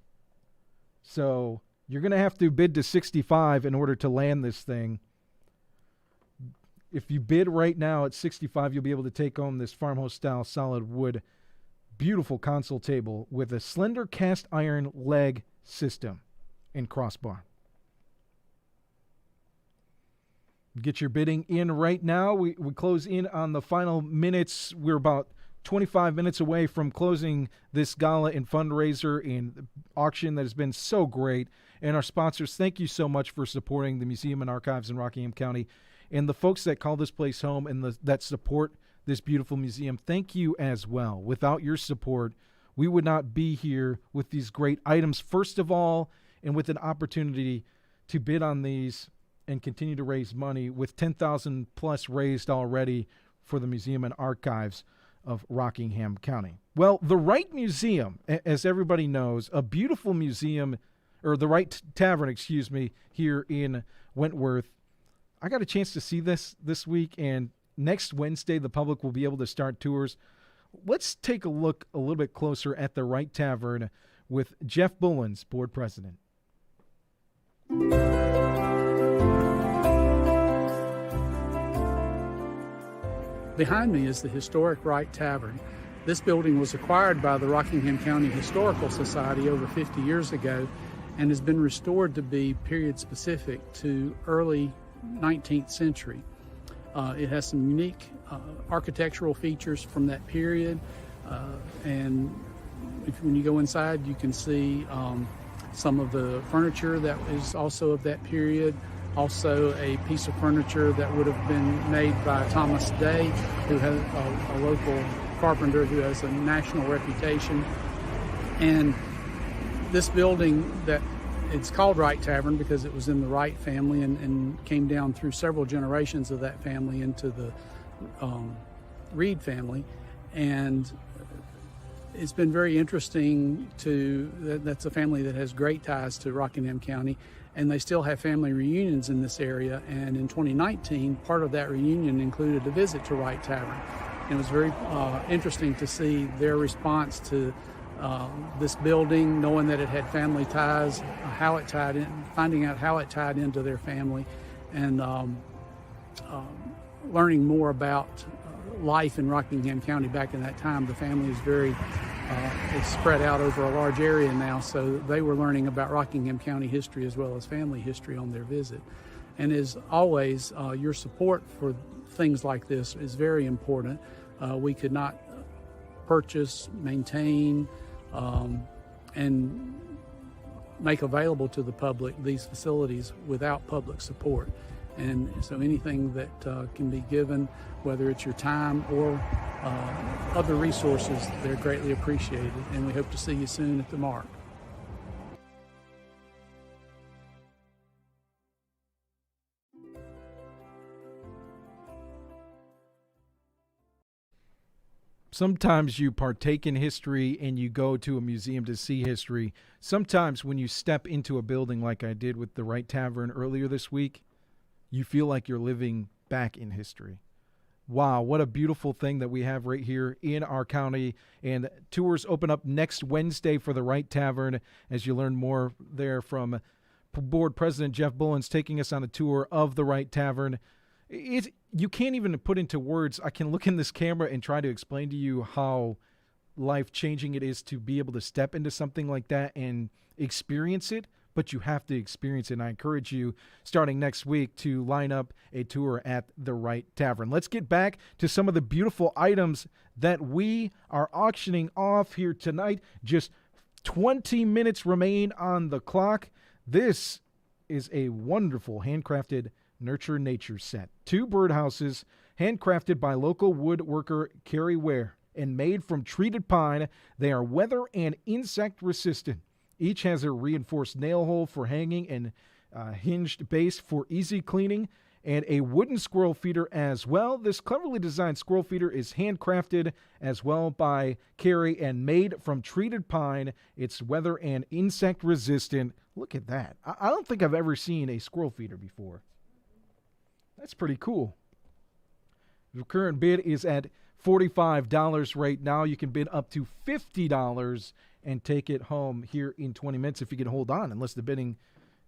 So you're going to have to bid to 65 in order to land this thing. If you bid right now at 65, you'll be able to take home this farmhouse-style solid wood beautiful console table with a slender cast iron leg system and crossbar. Get your bidding in right now. We close in on the final minutes. We're about 25 minutes away from closing this gala and fundraiser and auction that has been so great. And our sponsors, thank you so much for supporting the Museum and Archives in Rockingham County. And the folks that call this place home and that support this beautiful museum, thank you as well. Without your support, we would not be here with these great items, first of all, and with an opportunity to bid on these and continue to raise money with $10,000 plus raised already for the Museum and Archives. of Rockingham County. Well, the Wright Museum, as everybody knows, a beautiful museum, or the Wright Tavern, here in Wentworth. I got a chance to see this week, and next Wednesday the public will be able to start tours. Let's take a look a little bit closer at the Wright Tavern with Jeff Bullens, board president. Behind me is the historic Wright Tavern. This building was acquired by the Rockingham County Historical Society over 50 years ago and has been restored to be period specific to early 19th century. It has some unique architectural features from that period, and when you go inside you can see some of the furniture that is also of that period. Also a piece of furniture that would have been made by Thomas Day, who has a local carpenter who has a national reputation. And this building, that it's called Wright Tavern because it was in the Wright family and came down through several generations of that family into the Reed family. And it's been very interesting that's a family that has great ties to Rockingham County, and they still have family reunions in this area. And in 2019, part of that reunion included a visit to Wright Tavern. And it was very interesting to see their response to this building, knowing that it had family ties, how it tied in, finding out how it tied into their family, and learning more about life in Rockingham County back in that time. The family is it's spread out over a large area now, so they were learning about Rockingham County history as well as family history on their visit. And as always, your support for things like this is very important. We could not purchase, maintain, and make available to the public these facilities without public support. And so anything that can be given, whether it's your time or other resources, they're greatly appreciated. And we hope to see you soon at the MARC. Sometimes you partake in history and you go to a museum to see history. Sometimes when you step into a building like I did with the Wright Tavern earlier this week, you feel like you're living back in history. Wow, what a beautiful thing that we have right here in our county. And tours open up next Wednesday for the Wright Tavern, as you learn more there from Board President Jeff Bullens taking us on a tour of the Wright Tavern. You can't even put into words. I can look in this camera and try to explain to you how life-changing it is to be able to step into something like that and experience it, but you have to experience it. And I encourage you, starting next week, to line up a tour at the Wright Tavern. Let's get back to some of the beautiful items that we are auctioning off here tonight. Just 20 minutes remain on the clock. This is a wonderful handcrafted Nurture Nature set. 2 birdhouses, handcrafted by local woodworker Carrie Ware and made from treated pine. They are weather and insect resistant. Each has a reinforced nail hole for hanging and hinged base for easy cleaning, and a wooden squirrel feeder as well. This cleverly designed squirrel feeder is handcrafted as well by Carrie and made from treated pine. It's weather and insect resistant. Look at that. I don't think I've ever seen a squirrel feeder before. That's pretty cool. The current bid is at $45 right now. You can bid up to $50 and take it home here in 20 minutes if you can hold on, unless the bidding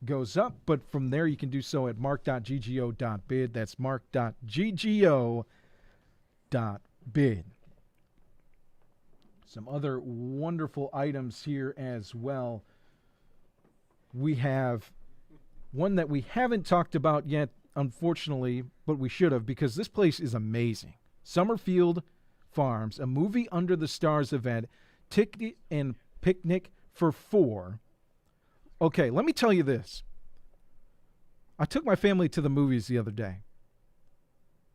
goes up. But from there, you can do so at mark.ggo.bid. That's mark.ggo.bid. Some other wonderful items here as well. We have one that we haven't talked about yet, unfortunately, but we should have, because this place is amazing. Summerfield Farms, a movie under the stars event, ticket and picnic for 4. Okay, let me tell you this. I took my family to the movies the other day.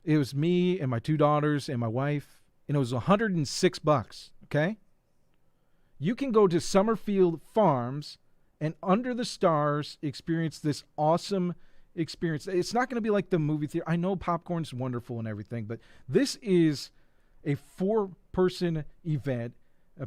It was me and my 2 daughters and my wife, and it was $106, okay? You can go to Summerfield Farms and under the stars experience this awesome experience. It's not going to be like the movie theater. I know popcorn's wonderful and everything, but this is a person event,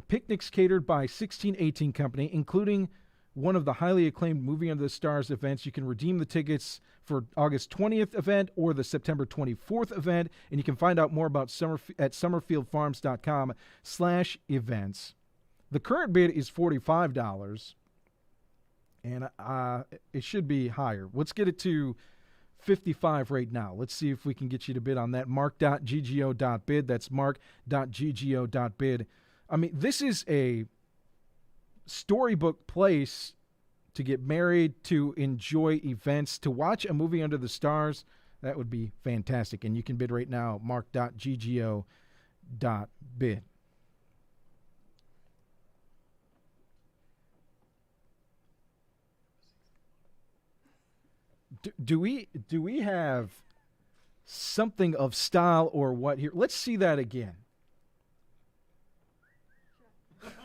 picnics catered by 1618 Company, including one of the highly acclaimed Movie Under the Stars events. You can redeem the tickets for August 20th event or the September 24th event, and you can find out more about at summerfieldfarms.com/events. The current bid is $45, and it should be higher. Let's get it to $55 right now. Let's see if we can get you to bid on that. marc.ggo.bid. That's marc.ggo.bid. I mean, this is a storybook place to get married, to enjoy events, to watch a movie under the stars. That would be fantastic. And you can bid right now, marc.ggo.bid. Do we have something of style or what here? Let's see that again.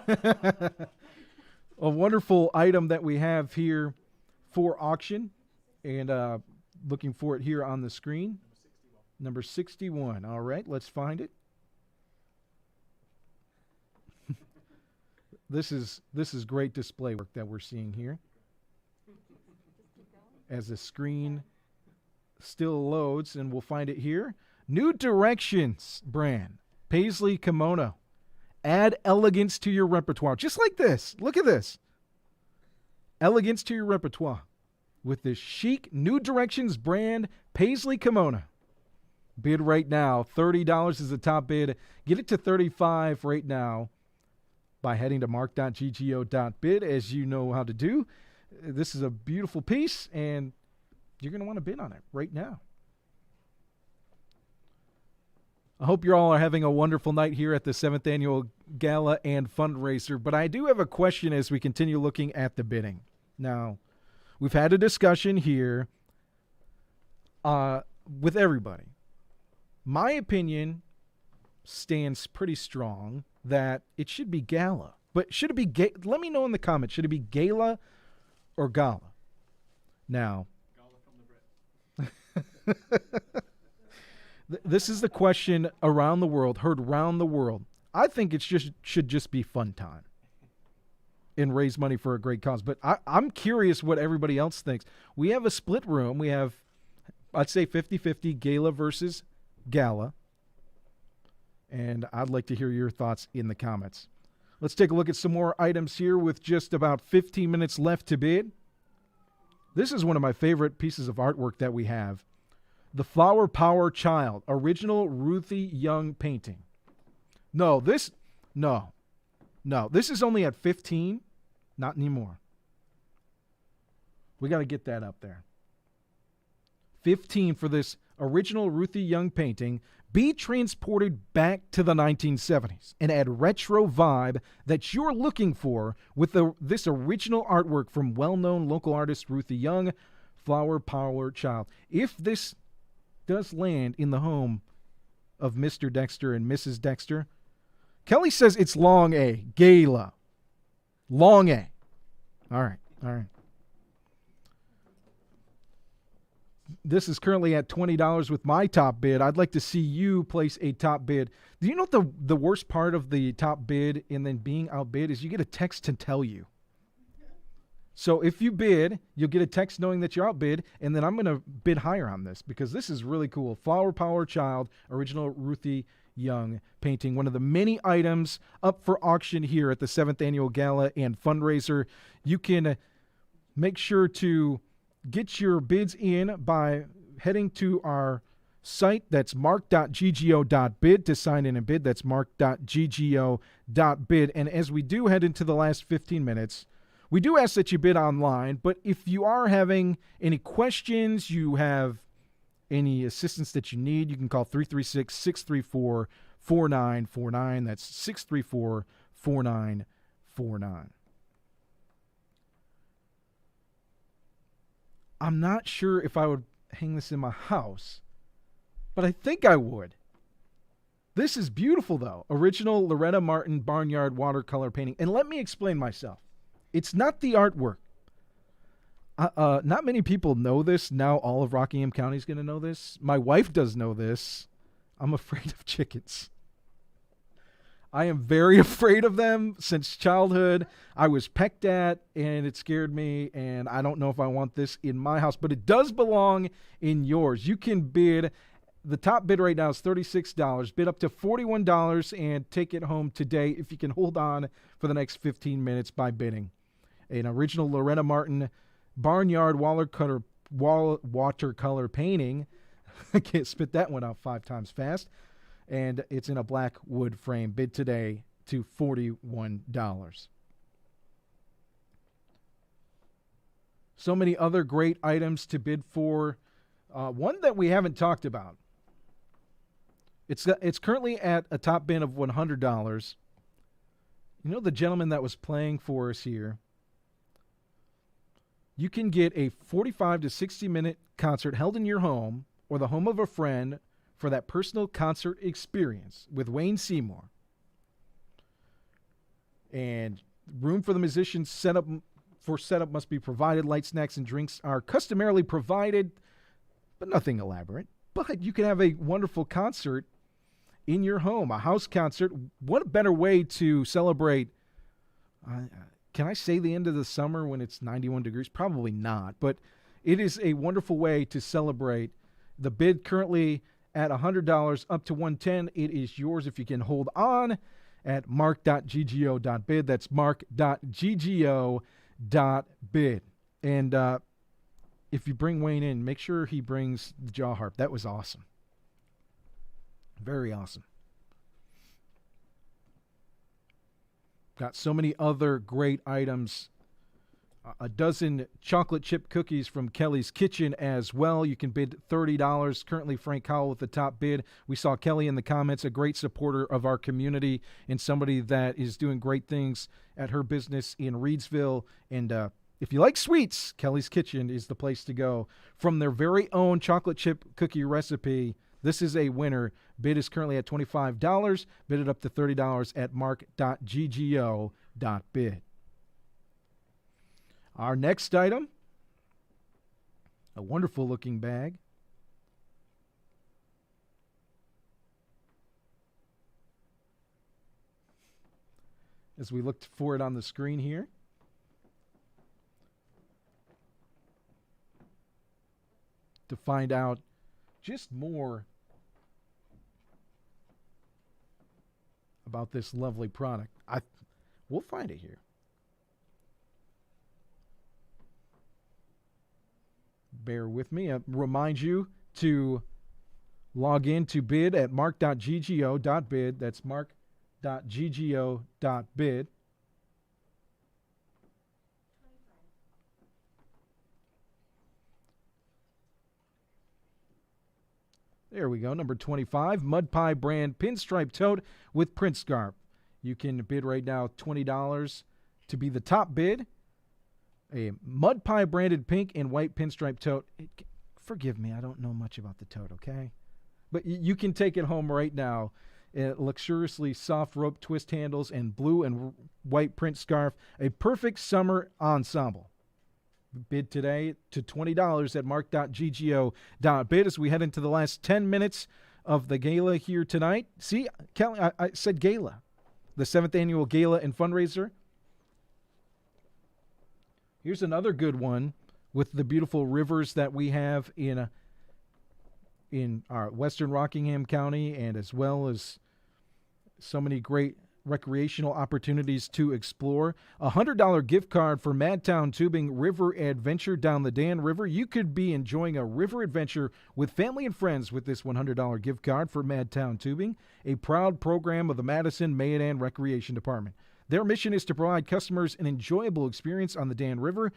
A wonderful item that we have here for auction, and looking for it here on the screen. Number 61. All right, let's find it. This is great display work that we're seeing here. As the screen still loads, and we'll find it here. New Directions brand, Paisley Kimono. Add elegance to your repertoire. Just like this. Look at this. Elegance to your repertoire with this chic New Directions brand Paisley Kimono. Bid right now. $30 is the top bid. Get it to $35 right now by heading to marc.ggo.bid, as you know how to do. This is a beautiful piece, and you're going to want to bid on it right now. I hope you all are having a wonderful night here at the 7th Annual Gala and Fundraiser, but I do have a question as we continue looking at the bidding. Now, we've had a discussion here with everybody. My opinion stands pretty strong that it should be Gala. But should it be let me know in the comments, should it be Gala or Gala? Now, this is the question around the world, heard around the world. I think it should just be fun time and raise money for a great cause. But I'm curious what everybody else thinks. We have a split room. We have, I'd say 50-50 Gala versus Gala. And I'd like to hear your thoughts in the comments. Let's take a look at some more items here with just about 15 minutes left to bid. This is one of my favorite pieces of artwork that we have. The Flower Power Child, original Ruthie Young painting. No, this is only at 15, not anymore. We got to get that up there. 15 for this original Ruthie Young painting. Be transported back to the 1970s and add retro vibe that you're looking for with this original artwork from well-known local artist Ruthie Young, Flower Power Child. If this does land in the home of Mr. Dexter and Mrs. Dexter, Kelly says it's long A, Gala. Long A. All right. This is currently at $20 with my top bid. I'd like to see you place a top bid. Do you know what the worst part of the top bid and then being outbid is? You get a text to tell you. So if you bid, you'll get a text knowing that you're outbid, and then I'm going to bid higher on this because this is really cool. Flower Power Child, original Ruthie Young painting. One of the many items up for auction here at the 7th Annual Gala and Fundraiser. You can make sure to get your bids in by heading to our site. That's marc.ggo.bid to sign in and bid. That's marc.ggo.bid. And as we do head into the last 15 minutes, we do ask that you bid online, but if you are having any questions, you have any assistance that you need, you can call 336-634-4949. That's 634-4949. I'm not sure if I would hang this in my house, but I think I would. This is beautiful, though. Original Loretta Martin Barnyard watercolor painting. And let me explain myself. It's not the artwork. Not many people know this. Now all of Rockingham County is going to know this. My wife does know this. I'm afraid of chickens. I am very afraid of them since childhood. I was pecked at, and it scared me, and I don't know if I want this in my house, but it does belong in yours. You can bid. The top bid right now is $36. Bid up to $41 and take it home today if you can hold on for the next 15 minutes by bidding. An original Loretta Martin barnyard watercolor painting. I can't spit that one out 5 times fast. And it's in a black wood frame. Bid today to $41. So many other great items to bid for. One that we haven't talked about. It's currently at a top bid of $100. You know the gentleman that was playing for us here? You can get a 45 to 60-minute concert held in your home or the home of a friend for that personal concert experience with Wayne Seymour. And room for the musicians setup must be provided. Light, snacks, and drinks are customarily provided, but nothing elaborate. But you can have a wonderful concert in your home, a house concert. What better way to celebrate, can I say the end of the summer when it's 91 degrees? Probably not, but it is a wonderful way to celebrate. The bid currently at $100 up to $110. It is yours if you can hold on at mark.ggo.bid. That's mark.ggo.bid. And if you bring Wayne in, make sure he brings the jaw harp. That was awesome. Very awesome. Got so many other great items. A dozen chocolate chip cookies from Kelly's Kitchen as well. You can bid $30. Currently, Frank Howell with the top bid. We saw Kelly in the comments, a great supporter of our community and somebody that is doing great things at her business in Reedsville. And if you like sweets, Kelly's Kitchen is the place to go. From their very own chocolate chip cookie recipe, this is a winner. Bid is currently at $25. Bid it up to $30 at mark.ggo.bid. Our next item, a wonderful looking bag. As we look for it on the screen here. To find out just more about this lovely product. We'll find it here. Bear with me. I remind you to log in to bid at mark.ggo.bid. That's mark.ggo.bid. There we go. Number 25, Mud Pie brand pinstripe tote with print scarf. You can bid right now $20 to be the top bid. A Mud Pie branded pink and white pinstripe tote. Forgive me, I don't know much about the tote, okay? But you can take it home right now. Luxuriously soft rope twist handles and blue and white print scarf. A perfect summer ensemble. Bid today to $20 at mark.ggo.bid as we head into the last 10 minutes of the gala here tonight. See, Kelly, I said gala. The 7th annual gala and fundraiser. Here's another good one with the beautiful rivers that we have in our western Rockingham County, and as well as so many great recreational opportunities to explore. A $100 gift card for Madtown Tubing River Adventure down the Dan River. You could be enjoying a river adventure with family and friends with this $100 gift card for Madtown Tubing, a proud program of the Madison Mayodan Recreation Department. Their mission is to provide customers an enjoyable experience on the Dan River.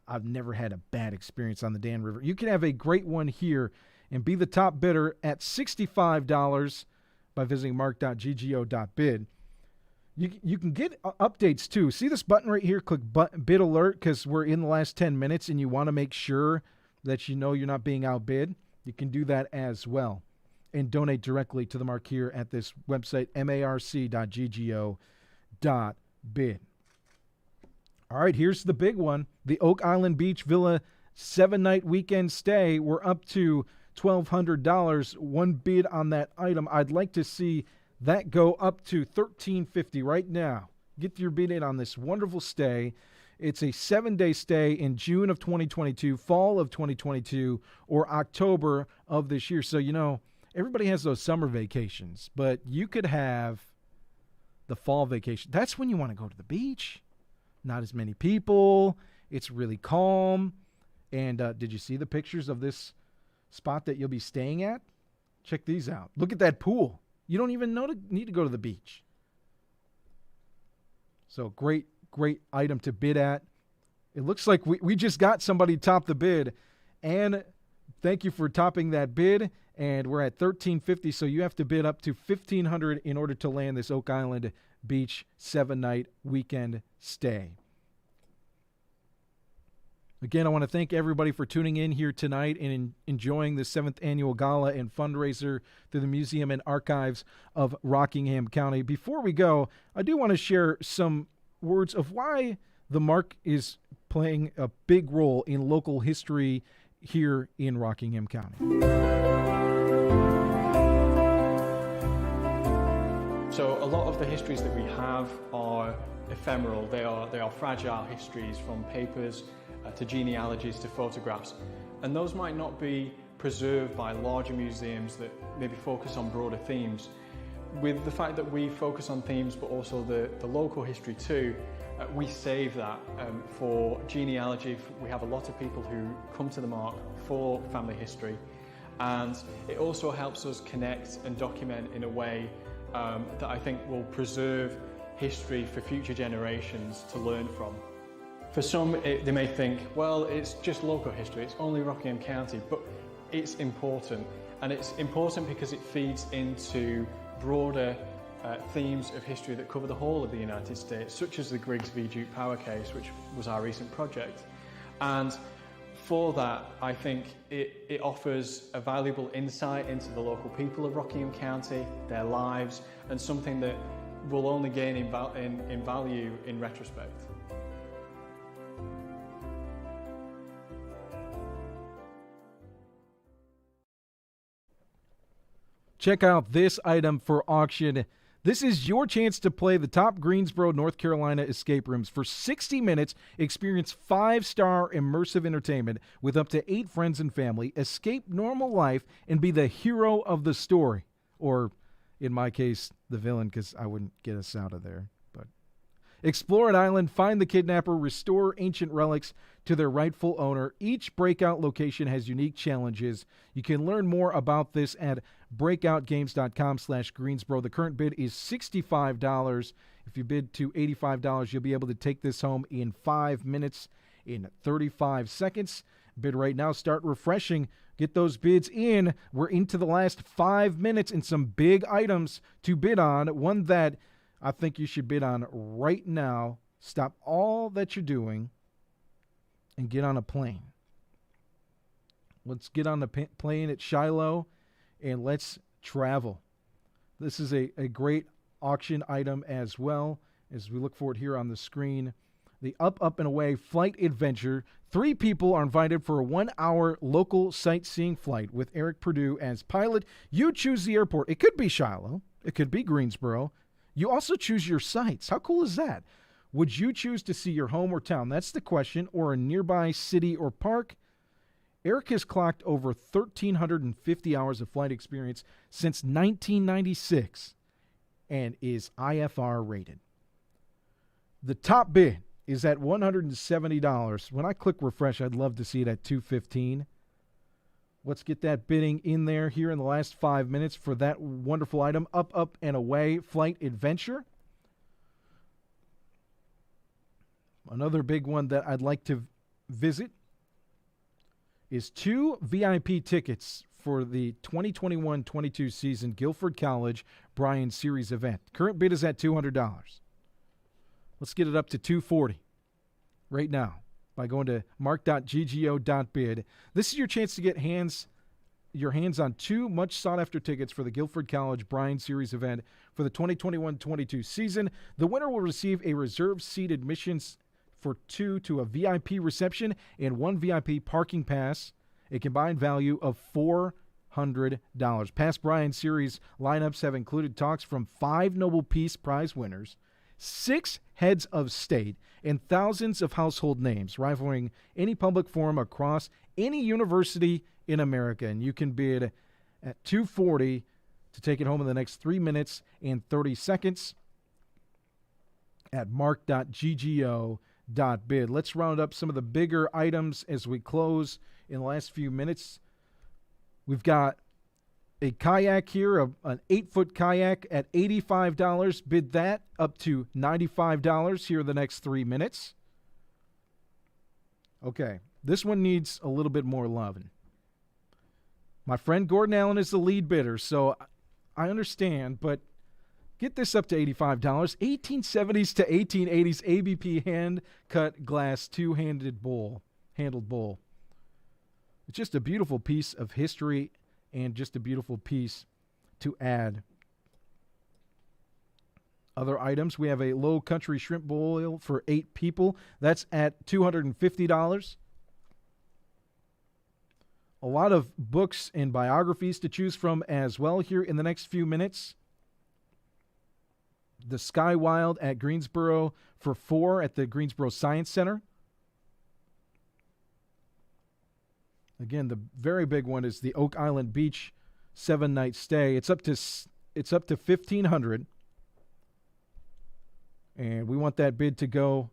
I've never had a bad experience on the Dan River. You can have a great one here and be the top bidder at $65 by visiting mark.ggo.bid. You can get updates too. See this button right here? Click bid alert because we're in the last 10 minutes and you want to make sure that you know you're not being outbid. You can do that as well and donate directly to the MARC here at this website, marc.ggo.bid. All right, here's the big one. The Oak Island Beach Villa 7-night weekend stay. We're up to $1,200. One bid on that item. I'd like to see that go up to $1,350 right now. Get your bid in on this wonderful stay. It's a 7-day stay in June of 2022, fall of 2022, or October of this year. So, everybody has those summer vacations, but you could have the fall vacation. That's when you want to go to the beach. Not as many people. It's really calm. And did you see the pictures of this spot that you'll be staying at? Check these out. Look at that pool. You don't even need to go to the beach. So great item to bid at. It looks like we just got somebody top the bid. And thank you for topping that bid. And we're at $1,350, so you have to bid up to $1,500 in order to land this Oak Island Beach 7-night weekend stay. Again, I want to thank everybody for tuning in here tonight and enjoying the 7th Annual Gala and Fundraiser through the Museum and Archives of Rockingham County. Before we go, I do want to share some words of why the MARC is playing a big role in local history here in Rockingham County. So a lot of the histories that we have are ephemeral. They are fragile histories, from papers to genealogies to photographs. And those might not be preserved by larger museums that maybe focus on broader themes. With the fact that we focus on themes but also the local history too, we save that for genealogy. We have a lot of people who come to the MARC for family history, and it also helps us connect and document in a way that I think will preserve history for future generations to learn from. For some, they may think, well, it's just local history, it's only Rockingham County, but it's important. And it's important because it feeds into broader themes of history that cover the whole of the United States, such as the Griggs v. Duke Power case, which was our recent project. And for that, I think it offers a valuable insight into the local people of Rockingham County, their lives, and something that will only gain in value in retrospect. Check out this item for auction. This is your chance to play the top Greensboro, North Carolina escape rooms. For 60 minutes, experience 5-star immersive entertainment with up to 8 friends and family. Escape normal life and be the hero of the story. Or, in my case, the villain, because I wouldn't get us out of there. But explore an island, find the kidnapper, restore ancient relics to their rightful owner. Each breakout location has unique challenges. You can learn more about this at breakoutgames.com/Greensboro. The current bid is $65. If you bid to $85, you'll be able to take this home in 5 minutes, in 35 seconds. Bid right now. Start refreshing. Get those bids in. We're into the last 5 minutes and some big items to bid on. One that I think you should bid on right now. Stop all that you're doing and get on a plane. Let's get on the plane at Shiloh and let's travel. This is a great auction item as well, as we look for it here on the screen. The Up, Up, and Away Flight Adventure. 3 people are invited for a 1-hour local sightseeing flight with Eric Perdue as pilot. You choose the airport. It could be Shiloh. It could be Greensboro. You also choose your sites. How cool is that? Would you choose to see your home or town? That's the question. Or a nearby city or park? Eric has clocked over 1,350 hours of flight experience since 1996 and is IFR rated. The top bid is at $170. When I click refresh, I'd love to see it at $215. Let's get that bidding in there here in the last 5 minutes for that wonderful item. Up, Up, and Away Flight Adventure. Another big one that I'd like to visit is 2 VIP tickets for the 2021-22 season Guilford College Bryan Series event. Current bid is at $200. Let's get it up to $240 right now by going to mark.ggo.bid. This is your chance to get your hands on 2 much sought-after tickets for the Guilford College Bryan Series event for the 2021-22 season. The winner will receive a reserved seat admissions for 2 to a VIP reception and 1 VIP parking pass, a combined value of $400. Past Brian Series lineups have included talks from 5 Nobel Peace Prize winners, 6 heads of state, and thousands of household names, rivaling any public forum across any university in America. And you can bid at $240 to take it home in the next 3 minutes and 30 seconds at marc.ggo.bid. Let's round up some of the bigger items as we close in the last few minutes. We've got a kayak here, an 8-foot kayak at $85. Bid that up to $95 here in the next 3 minutes. Okay, this one needs a little bit more loving. My friend Gordon Allen is the lead bidder, so I understand, but get this up to $85. 1870s to 1880s ABP hand-cut glass two-handled bowl. It's just a beautiful piece of history and just a beautiful piece to add. Other items, we have a low country shrimp boil for 8 people. That's at $250. A lot of books and biographies to choose from as well here in the next few minutes. The Sky Wild at Greensboro for 4 at the Greensboro Science Center. Again, the very big one is the Oak Island Beach 7-night stay. It's up to $1,500, and we want that bid to go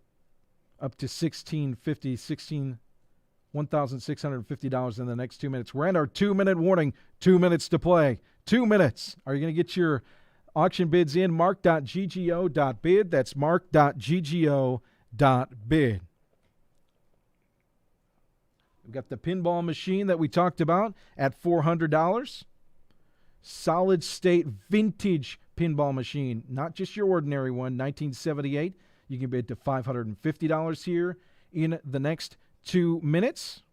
up to $1,650 in the next 2 minutes. We're at our 2-minute warning. 2 minutes to play. 2 minutes. Are you going to get your auction bids in? marc.ggo.bid. That's marc.ggo.bid. We've got the pinball machine that we talked about at $400. Solid state vintage pinball machine, not just your ordinary one, 1978. You can bid to $550 here in the next 2 minutes.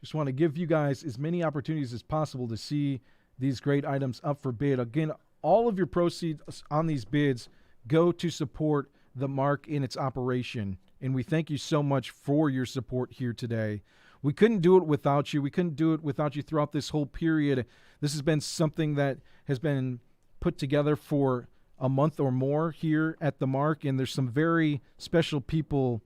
Just want to give you guys as many opportunities as possible to see these great items up for bid. Again, all of your proceeds on these bids go to support the MARC in its operation. And we thank you so much for your support here today. We couldn't do it without you. We couldn't do it without you throughout this whole period. This has been something that has been put together for a month or more here at the MARC, and there's some very special people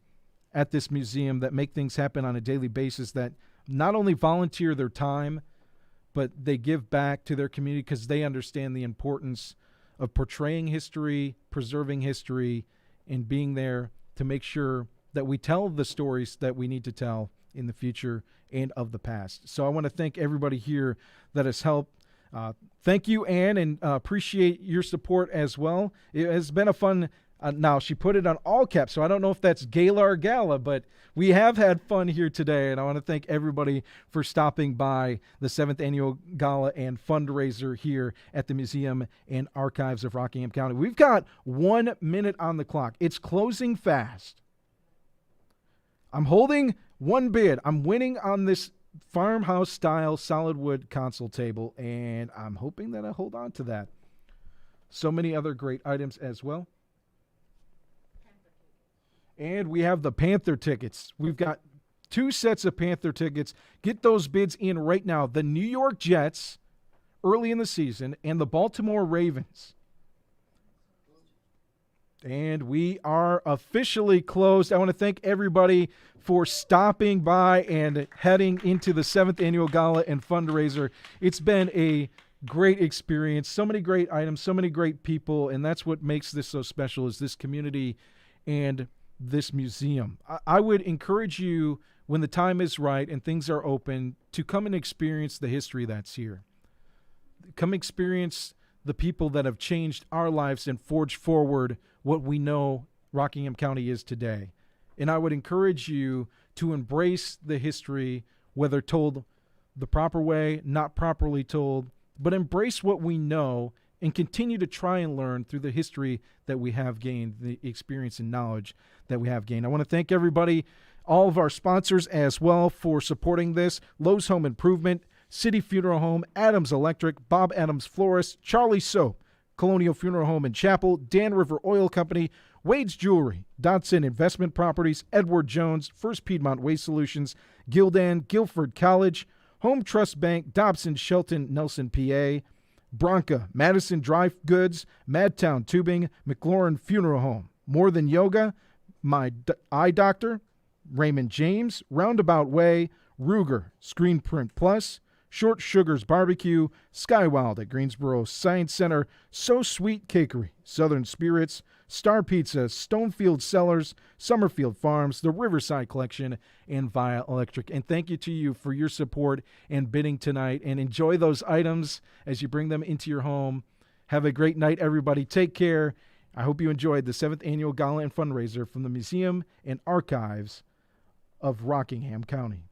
at this museum that make things happen on a daily basis that not only volunteer their time, but they give back to their community because they understand the importance of portraying history, preserving history, and being there to make sure that we tell the stories that we need to tell in the future and of the past. So I want to thank everybody here that has helped. Thank you, Ann, and appreciate your support as well. It has been a fun, now she put it on all caps, so I don't know if that's GALA or GALA, but we have had fun here today, and I want to thank everybody for stopping by the 7th Annual Gala and Fundraiser here at the Museum and Archives of Rockingham County. We've got 1 minute on the clock. It's closing fast. I'm holding one bid. I'm winning on this farmhouse-style solid wood console table, and I'm hoping that I hold on to that. So many other great items as well. And we have the Panther tickets. We've got 2 sets of Panther tickets. Get those bids in right now. The New York Jets early in the season and the Baltimore Ravens. And we are officially closed. I want to thank everybody for stopping by and heading into the 7th Annual Gala and Fundraiser. It's been a great experience. So many great items, so many great people, and that's what makes this so special is this community and this museum. I would encourage you, when the time is right and things are open, to come and experience the history that's here. Come experience the people that have changed our lives and forged forward what we know Rockingham County is today. And I would encourage you to embrace the history, whether told the proper way, not properly told, but embrace what we know and continue to try and learn through the history that we have gained, the experience and knowledge that we have gained. I want to thank everybody, all of our sponsors as well, for supporting this. Lowe's Home Improvement, City Funeral Home, Adams Electric, Bob Adams Florist, Charlie Soap, Colonial Funeral Home and Chapel, Dan River Oil Company, Wade's Jewelry, Dodson Investment Properties, Edward Jones, First Piedmont Waste Solutions, Gildan, Guilford College, Home Trust Bank, Dobson, Shelton, Nelson, PA. Bronca, Madison Dry Goods, Madtown Tubing, McLaurin Funeral Home. More Than Yoga, Eye Doctor, Raymond James, Roundabout Way, Ruger, Screen Print Plus, Short Sugars Barbecue, Skywild at Greensboro Science Center, So Sweet Cakery, Southern Spirits, Star Pizza, Stonefield Cellars, Summerfield Farms, the Riverside Collection, and Via Electric. And thank you to you for your support and bidding tonight. And enjoy those items as you bring them into your home. Have a great night, everybody. Take care. I hope you enjoyed the 7th Annual Gala and Fundraiser from the Museum and Archives of Rockingham County.